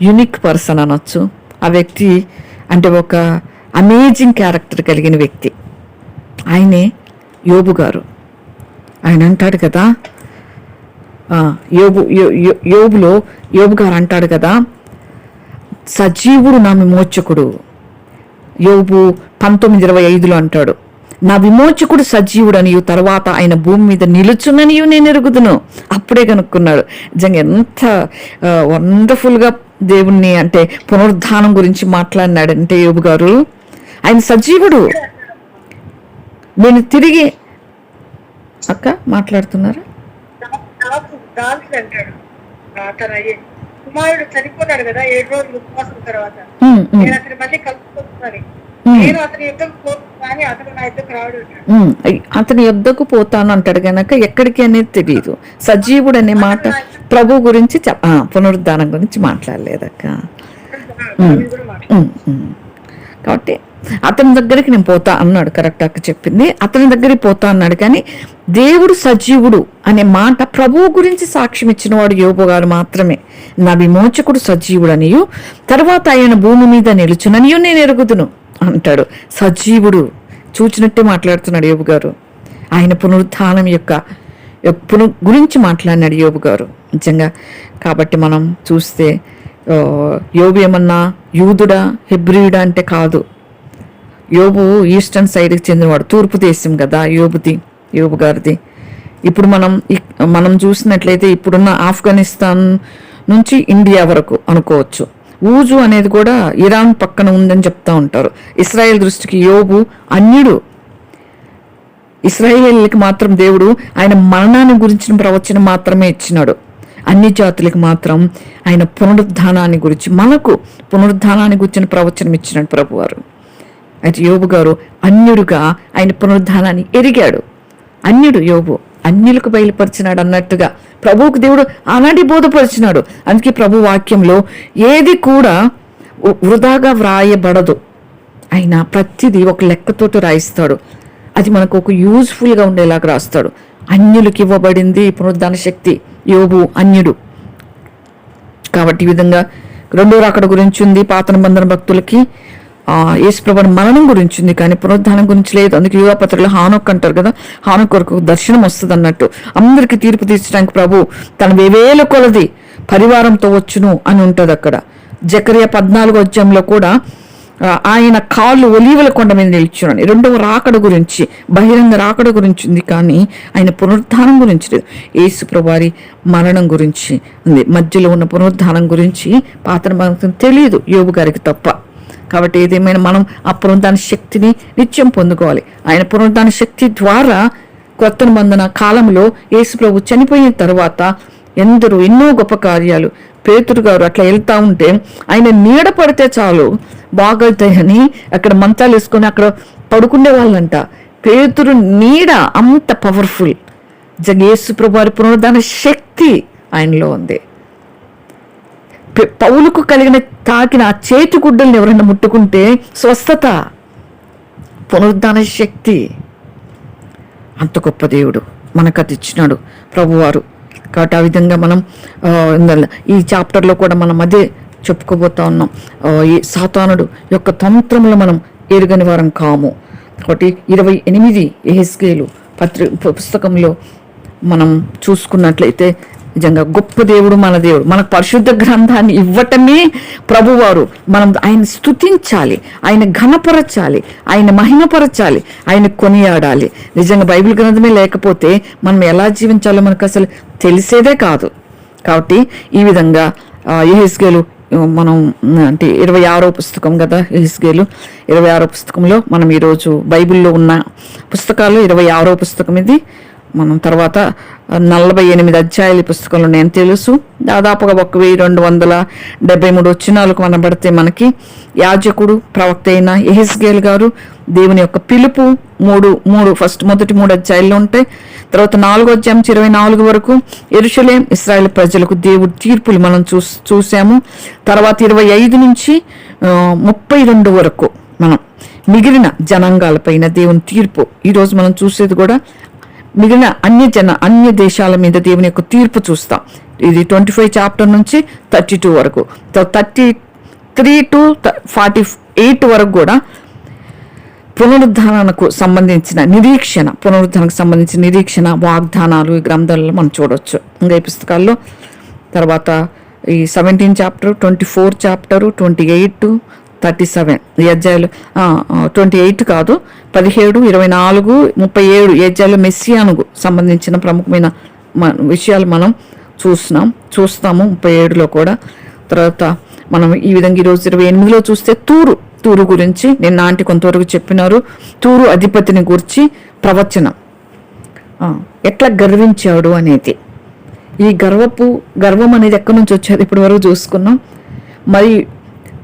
యూనిక్ పర్సన్ అనొచ్చు. ఆ వ్యక్తి అంటే ఒక అమేజింగ్ క్యారెక్టర్ కలిగిన వ్యక్తి. ఆయనే యోబు గారు. ఆయన అంటాడు కదా, యోబు గారు అంటాడు కదా, సజీవుడు నా విమోచకుడు. యోబు 19:25 అంటాడు, నా విమోచకుడు సజీవుడనియు, తర్వాత ఆయన భూమి మీద నిలుచుననియు నేను ఎరుగుదును. అప్పుడే కనుక్కున్నాడు. నిజంగా ఎంత వండర్ఫుల్గా దేవుణ్ణి అంటే పునరుద్ధానం గురించి మాట్లాడినాడంటే యోబు గారు. ఆయన సజీవుడు. నేను తిరిగి అక్క మాట్లాడుతున్నారా? కుమారుడు చనిపోతాడు కదా 7 రోజులు ఉపవాసం తర్వాత, నేను అతని మళ్ళీ కలుపుకొస్తున్నాను, నేను అతని యుద్ధకు పోతాను, అతను నా యుద్ధకు రాడు. అతని యుద్ధకు పోతాను అంటాడు గనక ఎక్కడికి అనేది తెలియదు. సజీవుడు అనే మాట ప్రభు గురించి పునరుద్ధానం గురించి మాట్లాడలేదక్క. కాబట్టి అతని దగ్గరికి నేను పోతా అన్నాడు. కరెక్ట్ అక్క చెప్పింది, అతని దగ్గరికి పోతా అన్నాడు. కానీ దేవుడు సజీవుడు అనే మాట ప్రభువు గురించి సాక్ష్యం ఇచ్చిన వాడు యోబు గారు మాత్రమే. నా విమోచకుడు సజీవుడు అనియు, తర్వాత ఆయన భూమి మీద నిలుచుననియు నేను ఎరుగుదును అంటాడు. సజీవుడు చూచినట్టే మాట్లాడుతున్నాడు యోబు గారు. ఆయన పునరుద్ధానం గురించి మాట్లాడినాడు యోబు గారు నిజంగా. కాబట్టి మనం చూస్తే యోబు ఏమన్నా యూదుడా హెబ్రీయుడా అంటే కాదు. యోబు ఈస్టర్న్ సైడ్కి చెందినవాడు, తూర్పు దేశం కదా యోబు గారిది. ఇప్పుడు మనం చూసినట్లయితే ఇప్పుడున్న ఆఫ్ఘనిస్తాన్ నుంచి ఇండియా వరకు అనుకోవచ్చు. ఊజు అనేది కూడా ఇరాన్ పక్కన ఉందని చెప్తా ఉంటారు. ఇస్రాయేల్ దృష్టికి యోబు అన్యుడు. ఇస్రాయేలీకి మాత్రం దేవుడు ఆయన మరణాన్ని గురించిన ప్రవచనం మాత్రమే ఇచ్చినాడు. అన్ని జాతులకు మాత్రం ఆయన పునరుద్ధానాన్ని గురించి, మనకు పునరుద్ధానాన్ని గురించిన ప్రవచనం ఇచ్చినాడు ప్రభువారు. అయితే యోబు గారు అన్యుడుగా ఆయన పునరుద్ధానాన్ని ఎరిగాడు. అన్యుడు యోబు, అన్యులకు బయలుపరిచినాడు అన్నట్టుగా ప్రభువుకు దేవుడు ఆనాటి బోధపరిచినాడు. అందుకే ప్రభు వాక్యంలో ఏది కూడా వృధాగా వ్రాయబడదు. ఆయన ప్రతిదీ ఒక లెక్కతోటి రాయిస్తాడు. అది మనకు ఒక యూజ్ఫుల్గా ఉండేలాగా రాస్తాడు. అన్యులకు ఇవ్వబడింది పునరుద్ధాన శక్తి. యోబు అన్యుడు కాబట్టి ఈ విధంగా రెండో రాకడ గురించి ఉంది. పాత నిబంధన భక్తులకి యేసుప్రభుని మరణం గురించి ఉంది, కానీ పునరుద్ధానం గురించి లేదు. అందుకే యూదాపత్రికలో హానోక్ అంటారు కదా, హానోక్ కొరకు దర్శనం వస్తుంది అన్నట్టు. అందరికీ తీర్పు తీర్చడానికి ప్రభు తన వేవేల కొలది పరివారంతో వచ్చును అని ఉంటుంది అక్కడ. జకరియా 14వ అధ్యాయంలో కూడా ఆయన కాళ్ళు ఒలీవల కొండ మీద నిల్చున్నాడు. రెండవ రాకడ గురించి, బహిరంగ రాకడ గురించి ఉంది, కానీ ఆయన పునరుద్ధానం గురించి లేదు. యేసుప్రభు వారి మరణం గురించి ఉంది. మధ్యలో ఉన్న పునరుద్ధానం గురించి పాత నిబంధన తెలియదు యోబు గారికి తప్ప. కాబట్టి ఏదేమైనా మనం ఆ పునరుద్ధాన శక్తిని నిత్యం పొందుకోవాలి. ఆయన పునరుద్ధాన శక్తి ద్వారా కొత్త నిబంధన కాలంలో యేసుప్రభు చనిపోయిన తర్వాత ఎన్నో గొప్ప కార్యాలు. పేతురు గారు అట్లా వెళ్తా ఉంటే ఆయన నీడ పడితే చాలు బాగవుతాయని అక్కడ మంచాలు వేసుకొని అక్కడ పడుకునే వాళ్ళంట. పేతురు నీడ అంత పవర్ఫుల్. యేసుప్రభు వారి పునరుద్ధాన శక్తి ఆయనలో ఉంది. పౌలుకు కలిగిన తాకిన ఆ చేతి గుడ్డల్ని ఎవరైనా ముట్టుకుంటే స్వస్థత. పునరుద్ధాన శక్తి. అంత గొప్ప దేవుడు మనకు అది ఇచ్చినాడు ప్రభువారు. కాబట్టి ఆ విధంగా మనం ఈ చాప్టర్లో కూడా మనం అదే చెప్పుకోబోతా ఉన్నాం. ఈ సాతానుడు యొక్క తంత్రములు మనం ఎరుగని వారం కాము. కాబట్టి 28 యెహెజ్కేలు పుస్తకంలో మనం చూసుకున్నట్లయితే నిజంగా గొప్ప దేవుడు మన దేవుడు. మనకు పరిశుద్ధ గ్రంథాన్ని ఇవ్వటమే ప్రభువారు. మనం ఆయన స్తుతించాలి, ఆయన ఘనపరచాలి, ఆయన మహిమపరచాలి, ఆయన కొనియాడాలి. నిజంగా బైబిల్ గ్రంథమే లేకపోతే మనం ఎలా జీవించాలో మనకు అసలు తెలిసేదే కాదు. కాబట్టి ఈ విధంగా యెహెజ్కేలు మనం అంటే 26వ పుస్తకం కదా, యెహెజ్కేలు 26వ పుస్తకంలో మనం ఈరోజు బైబిల్లో ఉన్న పుస్తకాలు 26వ పుస్తకం ఇది. మనం తర్వాత 48 అధ్యాయాలు ఈ పుస్తకంలో నేను తెలుసు. దాదాపుగా 1273 వచనాలకు మనం పడితే మనకి యాజకుడు ప్రవక్త అయిన యెహెజ్కేలు గారు దేవుని యొక్క పిలుపు మొదటి 3 అధ్యాయాల్లో ఉంటాయి. తర్వాత 4వ అధ్యాయం 24 వరకు యెరూషలేం ఇశ్రాయేలు ప్రజలకు దేవుడి తీర్పులు మనం చూసాము. తర్వాత 25 నుంచి 32 వరకు మనం మిగిలిన జనాంగాలపైన దేవుని తీర్పు. ఈరోజు మనం చూసేది కూడా మిగిలిన అన్య దేశాల మీద దేవుని యొక్క తీర్పు చూస్తాం. ఇది 25 చాప్టర్ నుంచి 32 వరకు, 33 to 48 వరకు కూడా పునరుద్ధారణకు సంబంధించిన నిరీక్షణ వాగ్దానాలు ఈ గ్రంథాలలో మనం చూడవచ్చు. ఇంకా ఈ పుస్తకాల్లో తర్వాత ఈ 17 చాప్టర్, 24 చాప్టరు, 28, 37 ఈ అధ్యాయాలు 28 కాదు 17, 24, 37 ఈ అధ్యాయాలు మెస్సియానుకు సంబంధించిన ప్రముఖమైన విషయాలు మనం చూస్తాము 37లో కూడా. తర్వాత మనం ఈ విధంగా ఈరోజు 28లో చూస్తే తూరు గురించి నిన్న ఆంటీ కొంతవరకు చెప్పినారు. తూరు అధిపతిని గురించి ప్రవచనం, ఎట్లా గర్వించాడు అనేది. ఈ గర్వం అనేది ఎక్కడి నుంచి వచ్చేది ఇప్పటి వరకు చూసుకున్నాం. మరి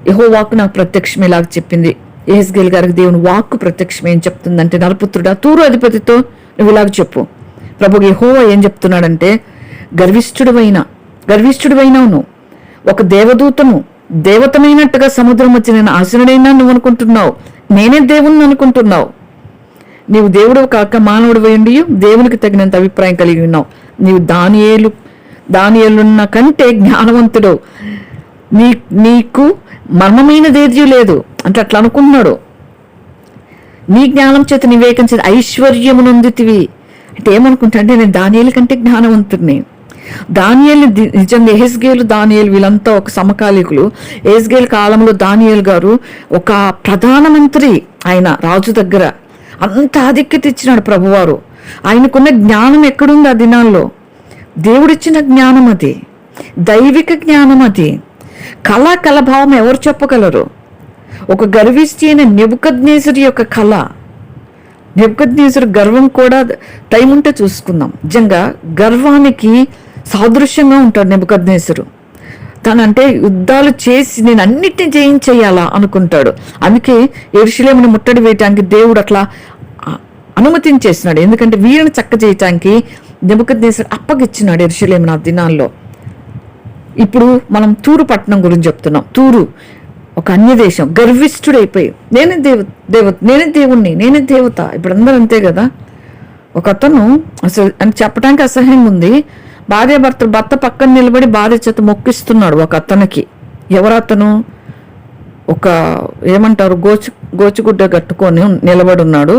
యెహోవా వాక్కు నాకు ప్రత్యక్షం ఇలాగ చెప్పింది. యెహెజ్కేలు గారికి దేవుని వాక్కు ప్రత్యక్షం ఏం చెప్తుందంటే, నరపుత్రుడా తూరు అధిపతితో నువ్వు ఇలాగ చెప్పు. ప్రభువు యెహోవా ఏం చెప్తున్నాడంటే, గర్విష్ఠుడివైనావు నువ్వు, ఒక దేవతమైనట్టుగా సముద్రం వచ్చి నేను ఆశనుడైనా నువ్వు అనుకుంటున్నావు, నేనే దేవుణ్ణి అనుకుంటున్నావు. నీవు దేవుడు కాక మానవుడు వేయండి దేవునికి తగినంత అభిప్రాయం కలిగి ఉన్నావు. నీవు దానియేలున్న కంటే జ్ఞానవంతుడు, నీకు మర్మమైనదేదీ లేదు అంటే అట్లా అనుకుంటున్నాడు. నీ జ్ఞానం చేత వివేకం చేత ఐశ్వర్యమునొందితివి అంటే ఏమనుకుంటా అంటే నేను దానియేలు కంటే జ్ఞానవంతుడిని. దానియేలు నిజంగా యెహెజ్కేలు దానియేలు వీళ్ళంతా ఒక సమకాలీకులు. యెహెజ్కేలు కాలంలో దానియేలు గారు ఒక ప్రధానమంత్రి, ఆయన రాజు దగ్గర అంత ఆధిక్యత ఇచ్చినాడు ప్రభువారు. ఆయనకున్న జ్ఞానం ఎక్కడుంది ఆ దినాల్లో? దేవుడిచ్చిన జ్ఞానం అది, దైవిక జ్ఞానం అది. కళాభావం ఎవరు చెప్పగలరు? ఒక గర్విష్టి అయిన నెబుకద్నెజరు యొక్క కళ, నెబుకద్నెజరు గర్వం కూడా టైం ఉంటే చూసుకుందాం. నిజంగా గర్వానికి సాదృశ్యంగా ఉంటాడు నెబుకద్నెజరు. తనంటే యుద్ధాలు చేసి నేను అన్నిటిని జయించేయాలా అనుకుంటాడు. అందుకే యెరూషలేమును ముట్టడి వేయటానికి దేవుడు అట్లా అనుమతించేసినాడు. ఎందుకంటే వీరిని చక్క చేయటానికి నెబుకద్నెజర్ అప్పగిచ్చినాడు యెరూషలేమును ఆ దినాల్లో. ఇప్పుడు మనం తూరు పట్టణం గురించి చెప్తున్నాం. తూరు ఒక అన్యదేశం, గర్విష్ఠుడైపోయి నేనే నేనే దేవుణ్ణి, నేనే దేవత. ఇప్పుడు అందరూ అంతే కదా. ఒక అతను అసలు అని చెప్పడానికి అసహ్యంగా ఉంది, భర్త పక్కన నిలబడి భార్య చేత మొక్కిస్తున్నాడు ఒక అతనికి. ఎవరతను? ఒక ఏమంటారు, గోచుగుడ్డ కట్టుకొని నిలబడి ఉన్నాడు.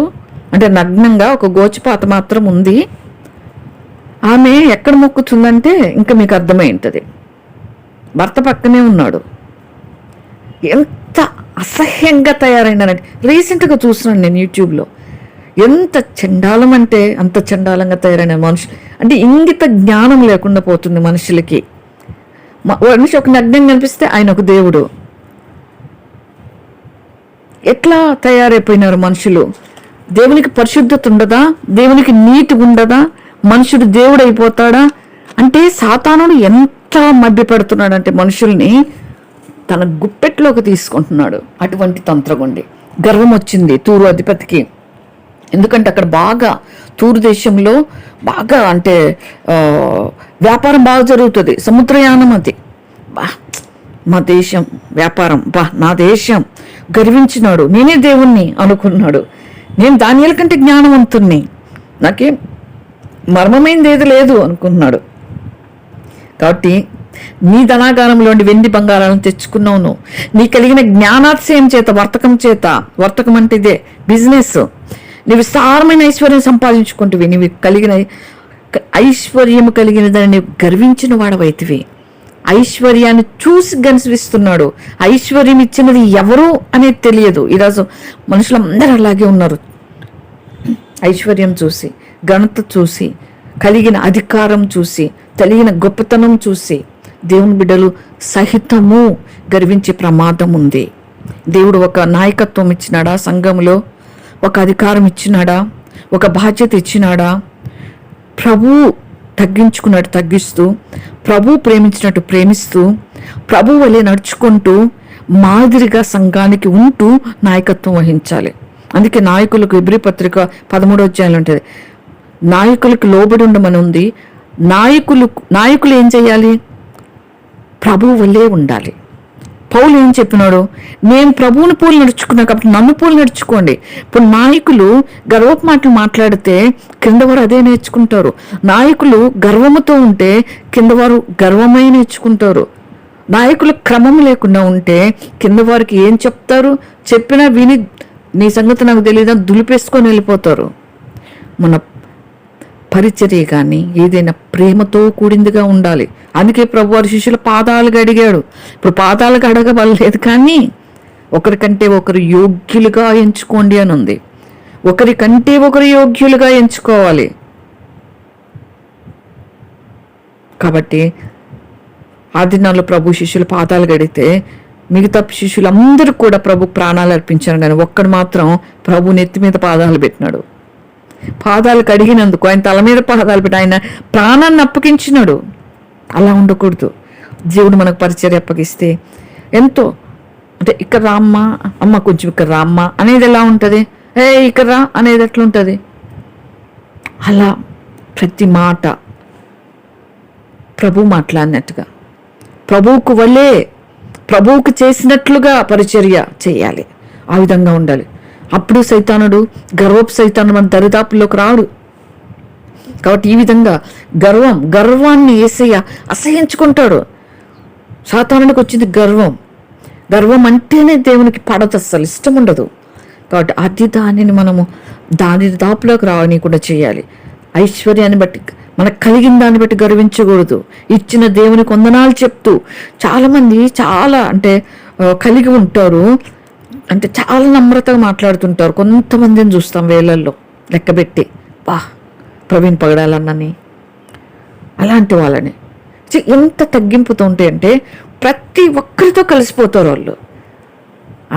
అంటే నగ్నంగా ఒక గోచిపాత మాత్రం ఉంది. ఆమె ఎక్కడ మొక్కుతుందంటే ఇంకా మీకు అర్థమై ఉంటుంది. భర్త పక్కనే ఉన్నాడు. ఎంత అసహ్యంగా తయారైనారంటే రీసెంట్గా చూస్తున్నాను నేను యూట్యూబ్లో. ఎంత చండాలం అంటే అంత చండాలంగా తయారైన మనుషులు. అంటే ఇంగిత జ్ఞానం లేకుండా పోతుంది మనుషులకి. మనిషి ఒక నగ్నం కనిపిస్తే ఆయన ఒక దేవుడు. ఎట్లా తయారైపోయినారు మనుషులు? దేవునికి పరిశుద్ధత ఉండదా? దేవునికి నీతి ఉండదా? మనుషుడు దేవుడు అయిపోతాడా? అంటే సాతానుడు ఎంత మభ్య పెడుతున్నాడంటే మనుషుల్ని తన గుప్పెట్లోకి తీసుకుంటున్నాడు. అటువంటి తంత్రగుండి గర్వం వచ్చింది తూరు అధిపతికి. ఎందుకంటే అక్కడ బాగా తూరు దేశంలో బాగా అంటే వ్యాపారం బాగా జరుగుతుంది, సముద్రయానం. అది మా దేశం వ్యాపారం, నా దేశం. గర్వించినాడు, నేనే దేవుణ్ణి అనుకున్నాడు. నేను దానియేలు కంటే జ్ఞానవంతుణ్ణి, నాకేం మర్మమైంది ఏది లేదు అనుకున్నాడు. కాబట్టి నీ ధనాగారంలోని వెండి బంగారాలను తెచ్చుకున్నావు. నీ కలిగిన జ్ఞానాతిశయం చేత, వర్తకం అంటే ఇదే బిజినెస్. నీ విస్తారమైన ఐశ్వర్యం సంపాదించుకుంటువి. నీవు కలిగిన ఐశ్వర్యము కలిగిన దాన్ని నీవు గర్వించిన వాడవైతివి. ఐశ్వర్యాన్ని చూసి గర్విస్తున్నాడు. ఐశ్వర్యం ఇచ్చినది ఎవరు అనేది తెలియదు. ఈరోజు మనుషులందరూ అలాగే ఉన్నారు. ఐశ్వర్యం చూసి, ఘనత చూసి, కలిగిన అధికారం చూసి, కలిగిన గొప్పతనం చూసి దేవుని బిడ్డలు సహితము గర్వించే ప్రమాదం ఉంది. దేవుడు ఒక నాయకత్వం ఇచ్చినాడా? సంఘంలో ఒక అధికారం ఇచ్చినాడా? ఒక బాధ్యత ఇచ్చినాడా? ప్రభు తగ్గించుకున్నట్టు తగ్గిస్తూ, ప్రభు ప్రేమించినట్టు ప్రేమిస్తూ, ప్రభు వలె నడుచుకుంటూ మాదిరిగా సంఘానికి ఉంటూ నాయకత్వం వహించాలి. అందుకే నాయకులకు హెబ్రీ పత్రిక 13వ అధ్యాయంలో ఉంటుంది, నాయకులకు లోబడి ఉండమని ఉంది. నాయకులు ఏం చేయాలి? ప్రభువు వల్లే ఉండాలి. పౌలు ఏం చెప్పినాడు? నేను ప్రభువుని పోలి నడుచుకున్నా కాబట్టి నన్ను పోలి నడుచుకోండి. ఇప్పుడు నాయకులు గర్వపు మాటలు మాట్లాడితే కింద వారు అదే నేర్చుకుంటారు. నాయకులు గర్వముతో ఉంటే కింద వారు గర్వమై నేర్చుకుంటారు. నాయకులు క్రమం లేకుండా ఉంటే కింద వారికి ఏం చెప్తారు? చెప్పినా విని నీ సంగతి నాకు తెలియదా దులిపేసుకొని వెళ్ళిపోతారు. మన పరిచర్య కానీ ఏదైనా ప్రేమతో కూడిందిగా ఉండాలి. అందుకే ప్రభు వారి శిష్యుల పాదాలుగా అడిగాడు. ఇప్పుడు పాదాలుగా అడగబడలేదు, కానీ ఒకరికంటే ఒకరు యోగ్యులుగా ఎంచుకోండి అని ఉంది. ఒకరికంటే ఒకరు యోగ్యులుగా ఎంచుకోవాలి. కాబట్టి ఆ దినాల్లో ప్రభు శిష్యుల పాదాలు గడితే మిగతా శిష్యులందరూ కూడా ప్రభు ప్రాణాలు అర్పించారు, కానీ ఒక్కడు మాత్రం ప్రభు నెత్తి మీద పాదాలు పెట్టినాడు. పాదాలు కడిగినందుకు ఆయన తల మీద పాదాలు పెట్టి ఆయన ప్రాణాన్ని అప్పగించినాడు. అలా ఉండకూడదు. దేవుడు మనకు పరిచర్య అప్పగిస్తే ఎంతో అంటే ఇక్కడ రామ్మా, అమ్మ కొంచెం ఇక్కడ రామ్మా అనేది ఎలా ఉంటుంది? ఇక్కడ రా అనేది ఎట్లా ఉంటుంది? అలా ప్రతి మాట ప్రభు మాట్లాడినట్టుగా, ప్రభువుకు వల్లే, ప్రభువుకు చేసినట్లుగా పరిచర్య చేయాలి. ఆ విధంగా ఉండాలి. అప్పుడు సైతానుడు, గర్వపు సైతానుడు మన దరిదాపుల్లోకి రాడు. కాబట్టి ఈ విధంగా గర్వాన్ని యేసయ్య అసహ్యించుకుంటాడు. సాతానుడికి వచ్చింది గర్వం అంటేనే దేవునికి పడదు, అస్సలు ఇష్టం ఉండదు. కాబట్టి అది దానిని మనము దాని దాపులోకి రావనీయకుండా చేయాలి. ఐశ్వర్యాన్ని బట్టి, మనకు కలిగిన దాన్ని బట్టి గర్వించకూడదు. ఇచ్చిన దేవునికి వందనాలు చెప్తూ చాలామంది చాలా అంటే కలిగి ఉంటారు, అంటే చాలా నమ్రతగా మాట్లాడుతుంటారు. కొంతమందిని చూస్తాం వేలల్లో లెక్కబెట్టి, ప్రవీణ్ పగడాలన్నని అలాంటి వాళ్ళని ఎంత తగ్గింపుతో ఉంటాయంటే ప్రతి ఒక్కరితో కలిసిపోతారు వాళ్ళు.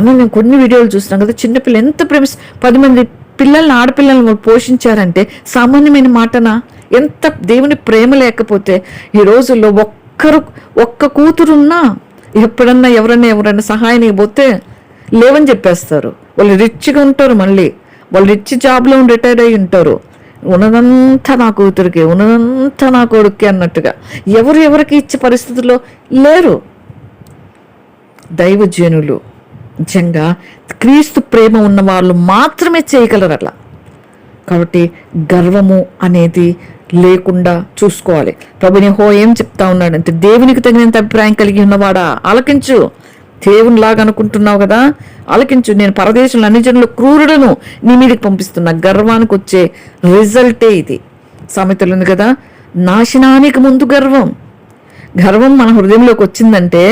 నేను కొన్ని వీడియోలు చూస్తున్నాం కదా, చిన్నపిల్లలు ఎంత ప్రేమిస్తారు. 10 మంది పిల్లల్ని, ఆడపిల్లల్ని వాళ్ళు పోషించారంటే సామాన్యమైన మాటనా? ఎంత దేవుని ప్రేమ లేకపోతే ఈ రోజుల్లో ఒక్క ఒక్క కూతురున్నా ఎప్పుడన్నా ఎవరైనా సహాయానికి పోతే లేవని చెప్పేస్తారు. వాళ్ళు రిచ్గా ఉంటారు, మళ్ళీ వాళ్ళు రిచ్ జాబ్లో రిటైర్ అయ్యి ఉంటారు. ఉన్నదంతా నా కూతురికి, ఉన్నదంతా నా కొడుక్కి అన్నట్టుగా ఎవరికి ఇచ్చే పరిస్థితుల్లో లేరు. దైవజనులు నిజంగా క్రీస్తు ప్రేమ ఉన్న వాళ్ళు మాత్రమే చేయగలరు అట్లా. కాబట్టి గర్వము అనేది లేకుండా చూసుకోవాలి. ప్రభుని ఏం చెప్తా ఉన్నాడంటే, దేవునికి తగినంత అభిప్రాయం కలిగి ఉన్నవాడా ఆలకించు. దేవునిలాగా అనుకుంటున్నావు కదా, ఆలకించు. నేను పరదేశంలో అన్ని జనులు క్రూరులను నీ మీదకి పంపిస్తున్నా. గర్వానికి వచ్చే రిజల్టే ఇది. సామెతలు ఉంది కదా, నాశనానికి ముందు గర్వం. మన హృదయంలోకి వచ్చిందంటే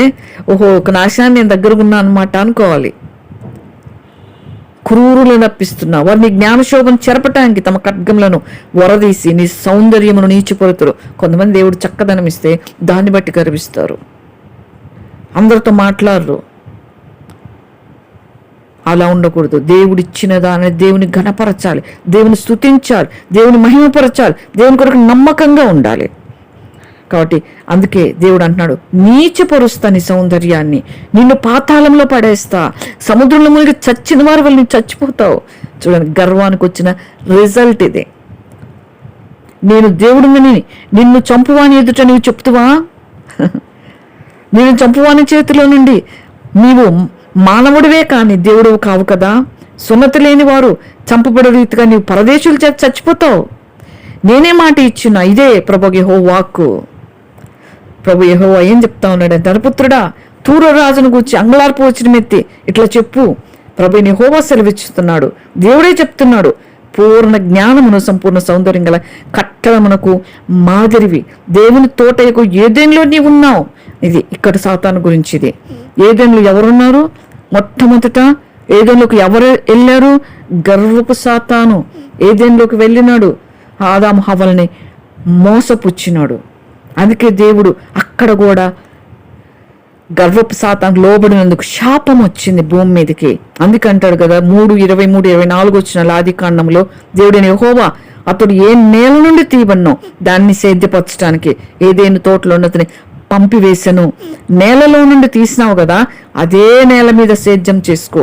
ఓహో ఒక నాశనాన్ని నేను దగ్గరకున్నా అనమాట అనుకోవాలి. క్రూరులను అప్పిస్తున్నా, వారిని జ్ఞానశోభను చెరపటానికి తమ ఖడ్గములను వరదీసి నీ సౌందర్యమును నీచిపరుతురు. కొంతమంది దేవుడు చక్కదనం ఇస్తే దాన్ని బట్టి గర్విస్తారు, అందరితో మాట్లాడరు. అలా ఉండకూడదు. దేవుడిచ్చిన దాన్ని దేవుని ఘనపరచాలి, దేవుని స్తుతించాలి, దేవుని మహిమపరచాలి, దేవుని కొరకు నమ్మకంగా ఉండాలి. కాబట్టి అందుకే దేవుడు అంటున్నాడు, నీచపరుస్తా నీ సౌందర్యాన్ని, నిన్ను పాతాళంలో పడేస్తా, సముద్రంలో మునిగి చచ్చిన వారి వల్ల నువ్వు చచ్చిపోతావు. చూడండి, గర్వానికి వచ్చిన రిజల్ట్ ఇదే. నేను దేవుడిని, నిన్ను చంపువాని ఎదుట నీవు చెప్తువా? నేను చంపువాని చేతిలో నుండి నీవు మానవుడివే కానీ దేవుడు కావు కదా. సున్నతి లేని వారు చంపబడే రీతిగా నీవు పరదేశులు చేత చచ్చిపోతావు. నేనే మాట ఇచ్చిన, ఇదే ప్రభు యెహోవా వాక్కు. ప్రభు యెహోవా ఏం చెప్తా ఉన్నాడు? నరపుత్రుడా, తూరు రాజును గూర్చి అంగళార్పు వచ్చిన మెత్తి ఇట్లా చెప్పు. ప్రభు యెహోవా సెలవిస్తున్నాడు, దేవుడే చెప్తున్నాడు, పూర్ణ జ్ఞానమును సంపూర్ణ సౌందర్యం గల కట్టడమునకు మాదిరివి దేవుని తోటకు ఏదేన్లో నీవు ఉన్నావు. ఇది ఇక్కడ సాతాను గురించి. ఇది ఏదేన్లో ఎవరున్నారు? మొట్టమొదట ఏదేన్లోకి ఎవరు వెళ్ళారు? గర్వపు సాతాను ఏదేన్లోకి వెళ్ళినాడు, ఆదాము హవ్వల్ని మోసపుచ్చినాడు. అందుకే దేవుడు అక్కడ కూడా గర్వపు సాతాను లోబడినందుకు శాపం వచ్చింది భూమి మీదకి. అందుకంటాడు కదా 3:23-24 వచ్చిన ఆదికాండంలో, దేవుడైన యెహోవా అతడు ఏ నేల నుండి తీయబడినో దాన్ని సేద్యపరచడానికి ఏదేను తోటలో ఉన్నతని పంపివేశను. నేలలో నుండి తీసినావు కదా, అదే నేల మీద సేద్యం చేసుకో.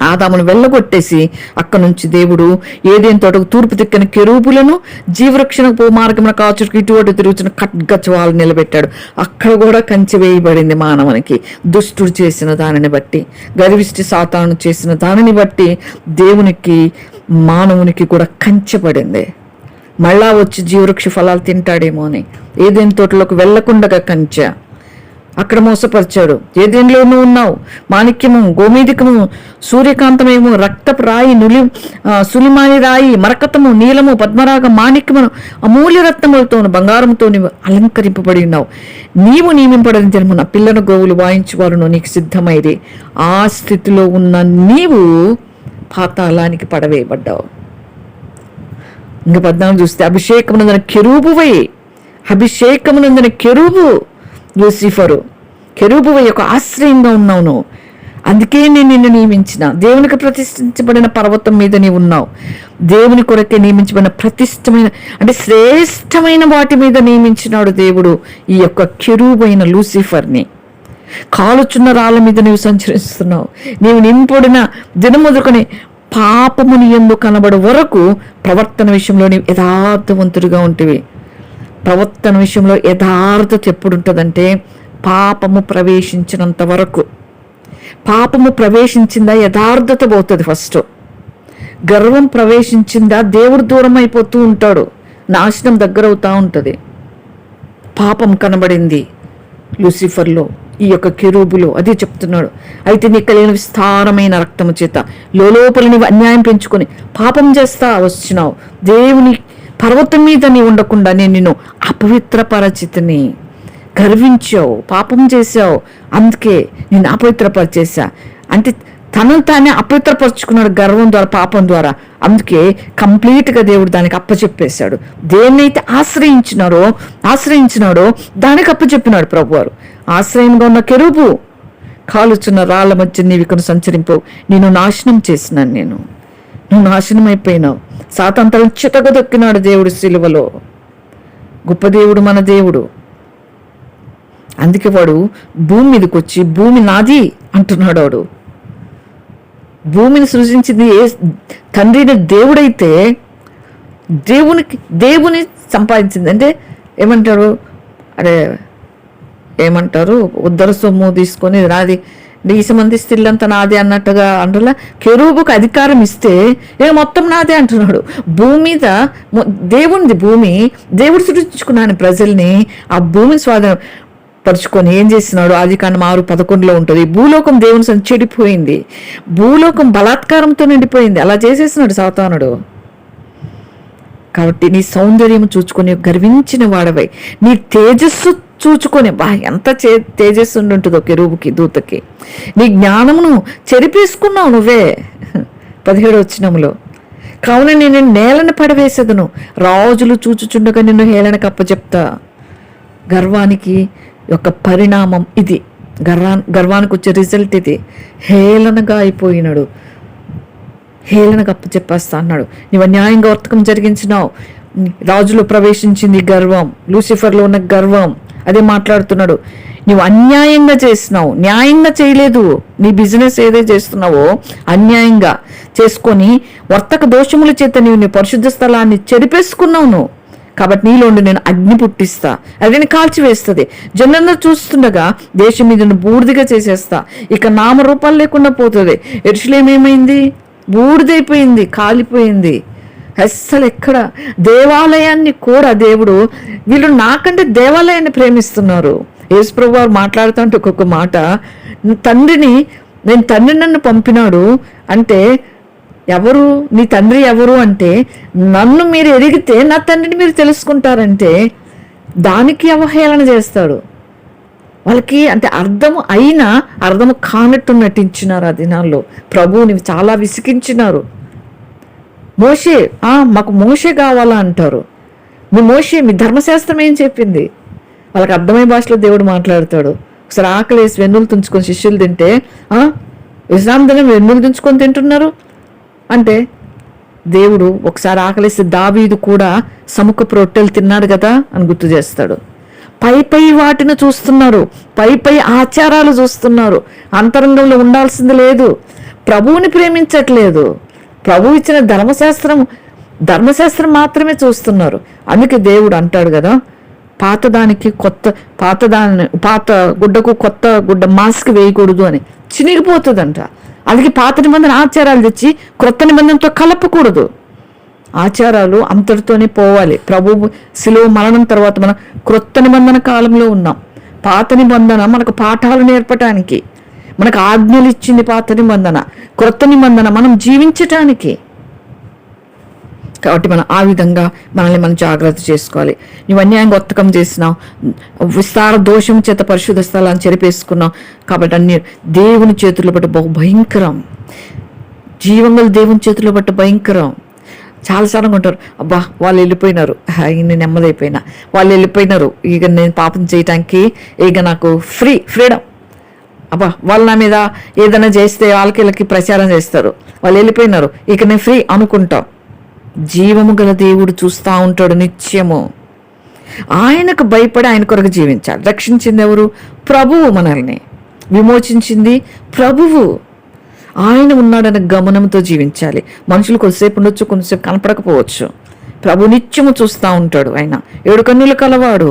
ఆదామును వెళ్ళగొట్టేసి అక్కడ నుంచి దేవుడు ఏదేని తోటకు తూర్పు దిక్కన కెరూబులను, జీవరక్షణకు పో మార్గమున కాచుకు ఇటువంటి తిరుగుతున్న ఖడ్గజ్వాలు నిలబెట్టాడు. అక్కడ కూడా కంచె వేయబడింది మానవునికి. దుష్టుడు చేసిన దానిని బట్టి, గర్విష్టి సాతాను చేసిన దానిని బట్టి దేవునికి మానవునికి కూడా కంచె పడింది. మళ్ళా వచ్చి జీవవృక్ష ఫలాలు తింటాడేమో అని ఏదేని తోటలోకి వెళ్లకుండా కంచె అక్కడ మోసపరిచాడు. ఏదేనిలోనూ ఉన్నావు, మాణిక్యము, గోమేధికము, సూర్యకాంతమేమో, రక్తపు రాయి, సులిమాని రాయి, మరకతము, నీలము, పద్మరాగ, మాణిక్యమును, అమూల్య రత్నములతోను బంగారంతో నీవు అలంకరింపబడి ఉన్నావు. నీవు నియమింపబడిన జన్మ నా పిల్లను గోవులు వాయించువారును నీకు సిద్ధమైది. ఆ స్థితిలో ఉన్న నీవు పాతాళానికి పడవేయబడ్డావు. ఇంకా 14 చూస్తే, అభిషేకమునందన కెరూబువై, అభిషేకమునందన కెరూబు లూసిఫరు, కెరూబువై యొక్క ఆశ్రయంగా ఉన్నావు నువ్వు. అందుకే నేను నిన్ను నియమించిన. దేవునికి ప్రతిష్ఠించబడిన పర్వతం మీద నీవు ఉన్నావు. దేవుని కొరకే నియమించబడిన ప్రతిష్టమైన అంటే శ్రేష్టమైన వాటి మీద నియమించినాడు దేవుడు ఈ యొక్క కెరూబైన లూసిఫర్ని. కాలుచున్న రాళ్ళ మీద నీవు సంచరిస్తున్నావు. నీవు నింపొడిన దినముదుకొని పాపముని యందు కనబడు వరకు ప్రవర్తన విషయంలో నీవు యథార్థవంతుడిగా ఉంటివి. ప్రవర్తన విషయంలో యథార్థత ఎప్పుడుంటుందంటే పాపము ప్రవేశించినంత వరకు. పాపము ప్రవేశించిందా యథార్థత పోతుంది ఫస్ట్. గర్వం ప్రవేశించిందా దేవుడు దూరం అయిపోతూ ఉంటాడు, నాశనం దగ్గరవుతూ ఉంటుంది. పాపం కనబడింది లూసిఫర్లో, ఈ యొక్క కెరూబులో. అదే చెప్తున్నాడు. అయితే నీ కలిగిన విస్తారమైన రక్తము చేత లోపల నీవు అన్యాయం పెంచుకొని పాపం చేస్తా వచ్చినావు. దేవుని పర్వతం మీద నీ ఉండకుండా నేను నిన్ను అపవిత్రపరచితిని. గర్వించావు, పాపం చేసావు, అందుకే నేను అపవిత్రపరిచేసా. అంటే తనను తానే అపవిత్రపరుచుకున్నాడు గర్వం ద్వారా, పాపం ద్వారా. అందుకే కంప్లీట్గా దేవుడు దానికి అప్పచెప్పేశాడు. దేన్నైతే ఆశ్రయించినాడో దానికి అప్పచెప్పినాడు ప్రభువారు. ఆశ్రయంగా ఉన్న కెరూబు, కాలుచున్న రాళ్ల మధ్య నీవు ఇక్కడ సంచరింపవు, నేను నాశనం చేసినాను. నువ్వు నాశనం అయిపోయినావు. సాతాను చితక దొక్కినాడు దేవుడు సిలువలో. గొప్ప దేవుడు మన దేవుడు. అందుకే వాడు భూమి మీదకి వచ్చి భూమి నాది అంటున్నాడు. వాడు భూమిని సృజించింది తండ్రిని దేవుడైతే దేవుని సంపాదించింది అంటే ఏమంటారు, ఏమంటారు, ఉద్దర సొమ్ము తీసుకొని నాది ఈసమంది ఇల్లంతా నాదే అన్నట్టుగా అంటున్నా. కెరూబుకు అధికారం ఇస్తే మొత్తం నాదే అంటున్నాడు. భూమి మీద దేవునిది భూమి, దేవుడు సృష్టించుకున్నాను ప్రజల్ని. ఆ భూమిని స్వాధీనం పరుచుకొని ఏం చేస్తున్నాడు? ఆదికాండం 6:11 ఉంటుంది. భూలోకం దేవుని చెడిపోయింది, భూలోకం బలాత్కారంతో నిండిపోయింది. అలా చేసేస్తున్నాడు సాతానుడు. కాబట్టి నీ సౌందర్యం చూచుకొని గర్వించిన వాడవై, నీ తేజస్సు చూచుకొని, ఎంత తేజస్సు ఉంటుందో కెరూబుకి దూతకి, నీ జ్ఞానమును చెరిపేసుకున్నావు నువ్వే. 17వ వచనంలో, కావున నేను నేలను పడవేసేదను, రాజులు చూచుచుండగా నిన్ను హేళనకు అప్పచెప్తా. గర్వానికి యొక్క పరిణామం ఇది, గర్వానికి వచ్చే రిజల్ట్ ఇది. హేళనగా అయిపోయినాడు, హేళనకు అప్పచెప్పేస్తా అన్నాడు. నీవు అన్యాయంగా వర్తకం జరిగించినావు. రాజులో ప్రవేశించింది గర్వం, లూసిఫర్లో ఉన్న గర్వం. అదే మాట్లాడుతున్నాడు. నువ్వు అన్యాయంగా చేసినావు, న్యాయంగా చేయలేదు. నీ బిజినెస్ ఏదైతే చేస్తున్నావో అన్యాయంగా చేసుకొని వర్తక దోషముల చేత నీవు నీ పరిశుద్ధ స్థలాన్ని చెరిపేసుకున్నావు నువ్వు. కాబట్టి నీలోండి నేను అగ్ని పుట్టిస్తా, అగ్ని కాల్చివేస్తుంది. జనులందరూ చూస్తుండగా దేశం మీద బూడిదిగా చేసేస్తా. ఇక నామరూపాలు లేకుండా పోతుంది. యెరూషలేము ఏమైంది? బూడిదైపోయింది, కాలిపోయింది. అస్సలు ఎక్కడ దేవాలయాన్ని కూడా దేవుడు, వీళ్ళు నాకంటే దేవాలయాన్ని ప్రేమిస్తున్నారు. యేసుప్రభువు వారు మాట్లాడుతుంటే ఒక్కొక్క మాట, నేను తండ్రి నన్ను పంపినాడు అంటే ఎవరు? నీ తండ్రి ఎవరు అంటే, నన్ను మీరు ఎరిగితే నా తండ్రిని మీరు తెలుసుకుంటారంటే దానికి అవహేళన చేస్తాడు. వాళ్ళకి అంటే అర్థము అయినా అర్థము కానట్టు నటించినారు. ఆ దినాల్లో ప్రభువుని చాలా విసిగించినారు. మోషే, మాకు మోషే కావాలా అంటారు. మీ ధర్మశాస్త్రం ఏం చెప్పింది? వాళ్ళకి అర్థమయ్యే భాషలో దేవుడు మాట్లాడతాడు. ఒకసారి ఆకలేసి వెన్నులు తుంచుకొని శిష్యులు తింటే, విశ్రాంతి దినం వెన్నులు తుంచుకొని తింటున్నారు అంటే, దేవుడు ఒకసారి ఆకలేసి దావీదు కూడా సముఖపు రొట్టెలు తిన్నాడు కదా అని గుర్తు చేస్తాడు. పై వాటిని చూస్తున్నారు, పై ఆచారాలు చూస్తున్నారు, అంతరంగంలో ఉండాల్సింది లేదు. ప్రభువుని ప్రేమించట్లేదు. ప్రభు ఇచ్చిన ధర్మశాస్త్రం మాత్రమే చూస్తున్నారు. అందుకే దేవుడు అంటాడు కదా, పాత గుడ్డకు కొత్త గుడ్డ మాస్క్ వేయకూడదు అని. చినిగిపోతుందంట. అందుకే పాత నిబంధన ఆచారాలు తెచ్చి క్రొత్త నిబంధనతో కలపకూడదు. ఆచారాలు అంతటితోనే పోవాలి. ప్రభు శిలువ మరణం తర్వాత మనం క్రొత్త నిబంధన కాలంలో ఉన్నాం. పాత నిబంధన మనకు పాఠాలు నేర్పటానికి, మనకు ఆజ్ఞలు ఇచ్చింది పాత నిబంధన. క్రొత్త నిబంధన మనం జీవించటానికి. కాబట్టి మనం ఆ విధంగా మనల్ని మనం జాగ్రత్త చేసుకోవాలి. నువ్వు అన్యాయంగా వర్తకం చేసినావు, విస్తార దోషం చేత పరిశుద్ధ స్థలాన్ని చెరిపేసుకున్నావు. కాబట్టి అన్ని దేవుని చేతుల్లో బట్టి బహు భయంకరం. జీవంగల దేవుని చేతుల్లో బట్టి భయంకరం. చాలాసార్లు ఉంటారు, అబ్బా వాళ్ళు వెళ్ళిపోయినారు, నేను నెమ్మదైపోయినా, వాళ్ళు వెళ్ళిపోయినారు, ఇక నేను పాపం చేయటానికి ఇక నాకు ఫ్రీడమ్. అబ్బా వాళ్ళు నా మీద ఏదైనా చేస్తే వాళ్ళకి ప్రచారం చేస్తారు, వాళ్ళు వెళ్ళిపోయినారు, ఇక నేను ఫ్రీ అనుకుంటాం. జీవము గల దేవుడు చూస్తూ ఉంటాడు నిత్యము. ఆయనకు భయపడి ఆయన కొరకు జీవించాలి. రక్షించింది ఎవరు? ప్రభువు. మనల్ని విమోచించింది ప్రభువు. ఆయన ఉన్నాడన్న గమనంతో జీవించాలి. మనుషులు కొద్దిసేపు ఉండొచ్చు, కొంతసేపు కనపడకపోవచ్చు. ప్రభు నిత్యము చూస్తూ ఉంటాడు. ఆయన 7 కన్నులు కలవాడు,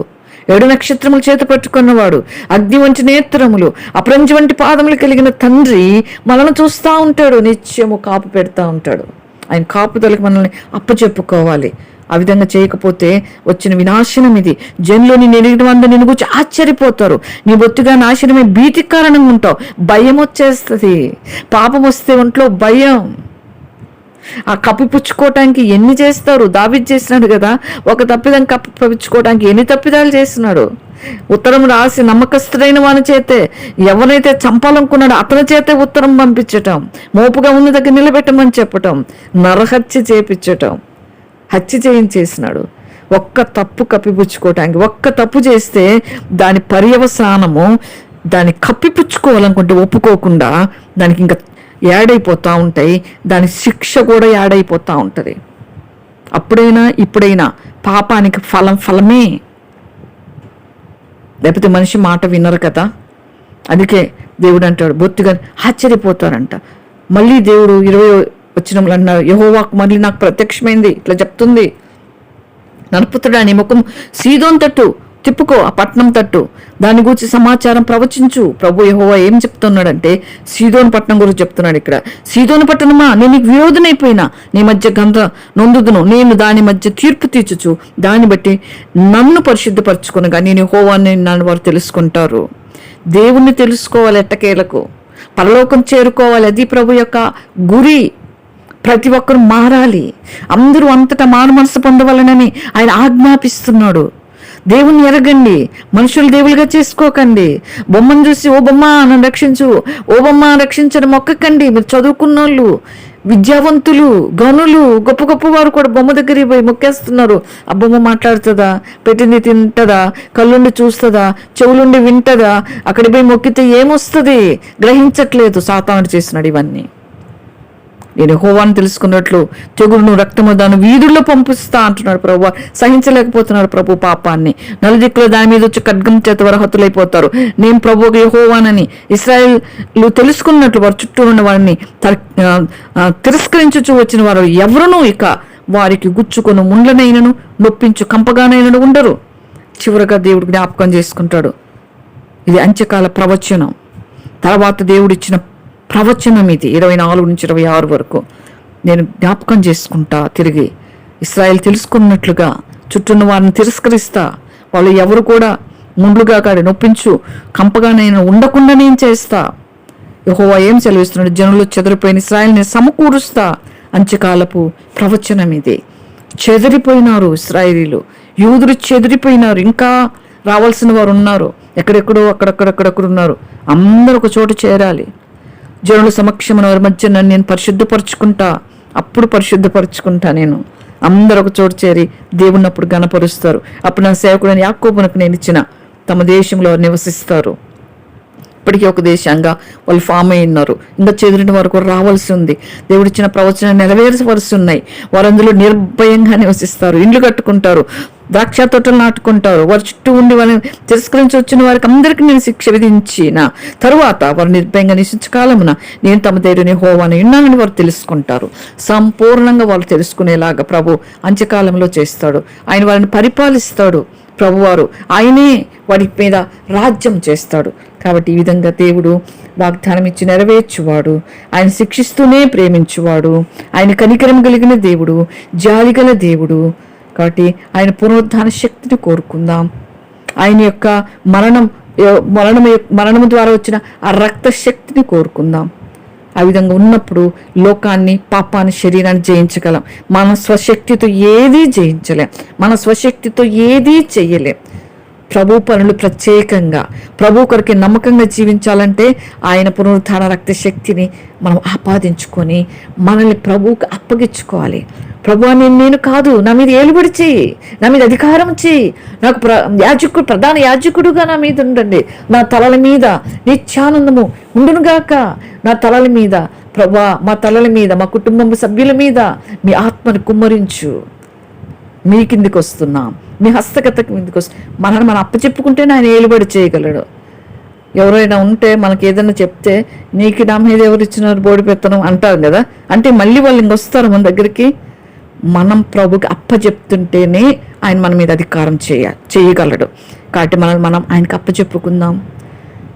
7 నక్షత్రములు చేత పట్టుకున్నవాడు, అగ్ని వంటి నేత్రములు, అపరంజి వంటి పాదములు కలిగిన తండ్రి మనల్ని చూస్తూ ఉంటాడు. నిత్యము కాపు పెడతా ఉంటాడు. ఆయన కాపుదలకు మనల్ని అప్పచెప్పుకోవాలి. ఆ విధంగా చేయకపోతే వచ్చిన వినాశనం ఇది. జనులు నిన్ను గురించి ఆశ్చర్యపోతారు. నీ బొత్తిగా నాశనమే భీతికి కారణంగా ఉంటావు. భయం వచ్చేస్తుంది. పాపం వస్తే ఒంట్లో భయం. ఆ కప్పిపుచ్చుకోవటానికి ఎన్ని చేస్తారు? దావీదు చేసినాడు కదా, ఒక తప్పిదం కప్పిపుచ్చుకోవటానికి ఎన్ని తప్పిదాలు చేస్తున్నాడు. ఉత్తరం రాసి నమ్మకస్తుడైన వాని చేతే, ఎవరైతే చంపాలనుకున్నాడో అతని చేతే ఉత్తరం పంపించటం, మోపుగా ఉన్న దగ్గర నిలబెట్టమని చెప్పటం, నరహత్య చేపించటం, హత్య చేయించేసినాడు. ఒక్క తప్పు కప్పిపుచ్చుకోవటానికి. ఒక్క తప్పు చేస్తే దాని పర్యవసానము, దాన్ని కప్పిపుచ్చుకోవాలనుకుంటే ఒప్పుకోకుండా దానికి ఇంకా యాడ్ అయిపోతూ ఉంటాయి. దాని శిక్ష కూడా యాడ్ అయిపోతూ ఉంటుంది. అప్పుడైనా ఇప్పుడైనా పాపానికి ఫలమే. లేకపోతే మనిషి మాట వినరు కదా. అందుకే దేవుడు అంటాడు, బొత్తిగా ఆశ్చర్యపోతారంట. మళ్ళీ దేవుడు 20 వచనంలో అన్నారు, యెహోవాకు మళ్ళీ నాకు ప్రత్యక్షమైంది, ఇట్లా చెప్తుంది, నరుపుతుడా నీ ముఖం సీదోన్ తట్టు తిప్పుకో, ఆ పట్టణం తట్టు, దాని గురించి సమాచారం ప్రవచించు. ప్రభు యెహోవా ఏం చెప్తున్నాడంటే సీదోను పట్టణం గురించి చెప్తున్నాడు ఇక్కడ. సీదోను పట్టణమా, నేను నీకు విరోధనైపోయినా, నీ మధ్య గంధ నొందుదును, నేను దాని మధ్య తీర్పు తీర్చుచు, దాన్ని బట్టి నన్ను పరిశుద్ధపరచుకునగా నేను యెహోవాని నన్ను వారు తెలుసుకుంటారు. దేవుణ్ణి తెలుసుకోవాలి, ఎట్టకేలకు పరలోకం చేరుకోవాలి. అది ప్రభు యొక్క గురి. ప్రతి ఒక్కరు మారాలి, అందరూ అంతటా మారు మనసు పొందవాలనని ఆయన ఆజ్ఞాపిస్తున్నాడు. దేవుణ్ణి ఎరగండి, మనుషులు దేవులుగా చేసుకోకండి. బొమ్మను చూసి ఓ బొమ్మ నన్ను రక్షించు, ఓ బొమ్మ రక్షించడం మొక్కకండి. మీరు చదువుకున్న వాళ్ళు, విద్యావంతులు, గనులు, గొప్ప గొప్ప వారు కూడా బొమ్మ దగ్గరికి పోయి మొక్కేస్తున్నారు. ఆ బొమ్మ మాట్లాడుతుందా, పెట్టింది తింటదా, కళ్ళుండి చూస్తుందా, చెవులుండి వింటదా, అక్కడికి పోయి మొక్కితే ఏమొస్తుంది గ్రహించట్లేదు. సాతానుడు చేస్తున్నాడు ఇవన్నీ. నేను యెహోవాను తెలుసుకున్నట్లు తెగులును రక్తము దాన్ని వీధుల్లో పంపిస్తా అంటున్నాడు ప్రభు. సహించలేకపోతున్నాడు ప్రభు పాపాన్ని. నలుదిక్కులో దాని మీద వచ్చి ఖడ్గం చేత వారు హతులైపోతారు. నేను ప్రభువుకు యెహోవానని ఇశ్రాయేలు తెలుసుకున్నట్లు వారు చుట్టూ ఉన్న వారిని తిరస్కరించుచూ వచ్చిన వారు ఎవరునూ ఇక వారికి గుచ్చుకొని ముండ్లనైనను నొప్పించు కంపగానైనను ఉండరు. చివరగా దేవుడు జ్ఞాపకం చేసుకుంటాడు, ఇది అంత్యకాల ప్రవచనం. తర్వాత దేవుడిచ్చిన ప్రవచనం ఇది 24 నుంచి 26 వరకు. నేను జ్ఞాపకం చేసుకుంటా తిరిగి ఇశ్రాయేలు తెలుసుకున్నట్లుగా చుట్టూన్న వారిని తిరస్కరిస్తా. వాళ్ళు ఎవరు కూడా ముండ్లుగా కాడి నొప్పించు కంపగా నేను ఉండకుండా నేను చేస్తా. యెహోవా ఏం సెలవిస్తున్నాడు, జనులు చెదిరిపోయిన ఇశ్రాయేలుని సమకూరుస్తా. అంత్యకాలపు ప్రవచనం ఇది. చెదిరిపోయినారు ఇశ్రాయేలీలు, యూదులు చెదిరిపోయినారు. ఇంకా రావాల్సిన వారు ఉన్నారు, ఎక్కడెక్కడో అక్కడక్కడక్కడక్కడ ఉన్నారు. అందరూ ఒక చోటు చేరాలి. జనుల సమక్షమున వారి మధ్య నన్ను నేను పరిశుద్ధపరచుకుంటా, అప్పుడు పరిశుద్ధపరచుకుంటా. నేను అందరూ ఒక చోటు చేరి దేవుణ్ణి అప్పుడు గణపరుస్తారు. అప్పుడు నా సేవకుడైన యాకోబునకు నేను ఇచ్చిన తమ దేశంలో నివసిస్తారు. ఇప్పటికీ ఒక దేశంగా వాళ్ళు ఫామ్ అయి ఉన్నారు. ఇంకా చెదిరిన వారు కూడా రావాల్సి ఉంది. దేవుడిచ్చిన ప్రవచనాలు నెరవేర్చవలసి ఉన్నాయి. వారు అందులో నిర్భయంగా నివసిస్తారు, ఇండ్లు కట్టుకుంటారు, ద్రాక్ష తోటలు నాటుకుంటారు. వారి చుట్టూ ఉండి వారిని తిరస్కరించి వచ్చిన వారికి అందరికీ నేను శిక్ష విధించిన తరువాత వారు నిర్భయంగా నివసించే కాలమున నేను తమ దేవుని యెహోవాను ఉన్నానని వారు తెలుసుకుంటారు. సంపూర్ణంగా వాళ్ళు తెలుసుకునేలాగా ప్రభు అంత్యకాలంలో చేస్తాడు. ఆయన వారిని పరిపాలిస్తాడు. ప్రభువారు ఆయనే వారి మీద రాజ్యం చేస్తాడు. కాబట్టి ఈ విధంగా దేవుడు వాగ్దానం ఇచ్చి నెరవేర్చువాడు, ఆయన శిక్షిస్తూనే ప్రేమించువాడు, ఆయన కనికరం కలిగిన దేవుడు, జాలిగల దేవుడు. కాబట్టి ఆయన పునరుద్ధాన శక్తిని కోరుకుందాం. ఆయన యొక్క మరణము ద్వారా వచ్చిన ఆ రక్త శక్తిని కోరుకుందాం. ఆ విధంగా ఉన్నప్పుడు లోకాన్ని, పాపాన్ని, శరీరాన్ని జయించగలం. మన స్వశక్తితో ఏదీ జయించలేం, మన స్వశక్తితో ఏదీ చెయ్యలేం. ప్రభు పనులు ప్రత్యేకంగా ప్రభు కొరకే నమ్మకంగా జీవించాలంటే ఆయన పునరుద్ధాన రక్త శక్తిని మనం ఆపాదించుకొని మనల్ని ప్రభువుకు అప్పగించుకోవాలి. ప్రభు నేను కాదు, నా మీద ఏలుబడి చేయి, నా మీద అధికారం చేయి, నాకు ప్రధాన యాజకుడుగా నా మీద ఉండండి, నా తలల మీద నిత్యానందము ఉండునుగాక, నా తలల మీద ప్రభా, మా తలల మీద, మా కుటుంబ సభ్యుల మీద మీ ఆత్మను కుమ్మరించు. మీ కిందికి వస్తున్నాం, మీ హస్తగత కిందికి వస్తున్నాం. మనల్ని మనం అప్పచెప్పుకుంటేనే ఆయన ఏలుబడి చేయగలడు. ఎవరైనా ఉంటే మనకి ఏదైనా చెప్తే నీకు నా మీద ఎవరు ఇచ్చినారు బోడి పెత్తనం అంటారు కదా, అంటే మళ్ళీ వాళ్ళు ఇంకొస్తారు మన దగ్గరికి. మనం ప్రభుకి అప్పచెప్తుంటేనే ఆయన మన మీద అధికారం చేయగలడు. కాబట్టి మనం ఆయనకి అప్పచెప్పుకుందాం,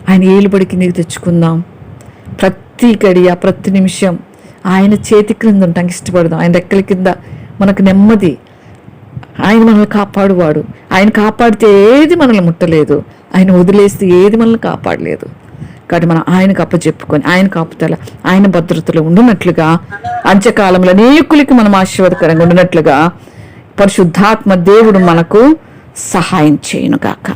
ఆయన ఏలుబడి కిందికి తెచ్చుకుందాం. ప్రతి గడియ, ప్రతి నిమిషం ఆయన చేతి క్రింద ఉంటానికి ఇష్టపడదాం. ఆయన రెక్కల కింద మనకు నెమ్మది. ఆయన మనల్ని కాపాడువాడు. ఆయన కాపాడితే ఏది మనల్ని ముట్టలేదు, ఆయన వదిలేస్తే ఏది మనల్ని కాపాడలేదు. కాబట్టి మనం ఆయనకు అప్పచెప్పుకొని ఆయన కాపుదల, ఆయన భద్రతలో ఉండినట్లుగా, అంత్యకాలంలో అనేకులకి మనం ఆశీర్వాదకరంగా ఉండినట్లుగా పరిశుద్ధాత్మ దేవుడు మనకు సహాయం చేయను గాక.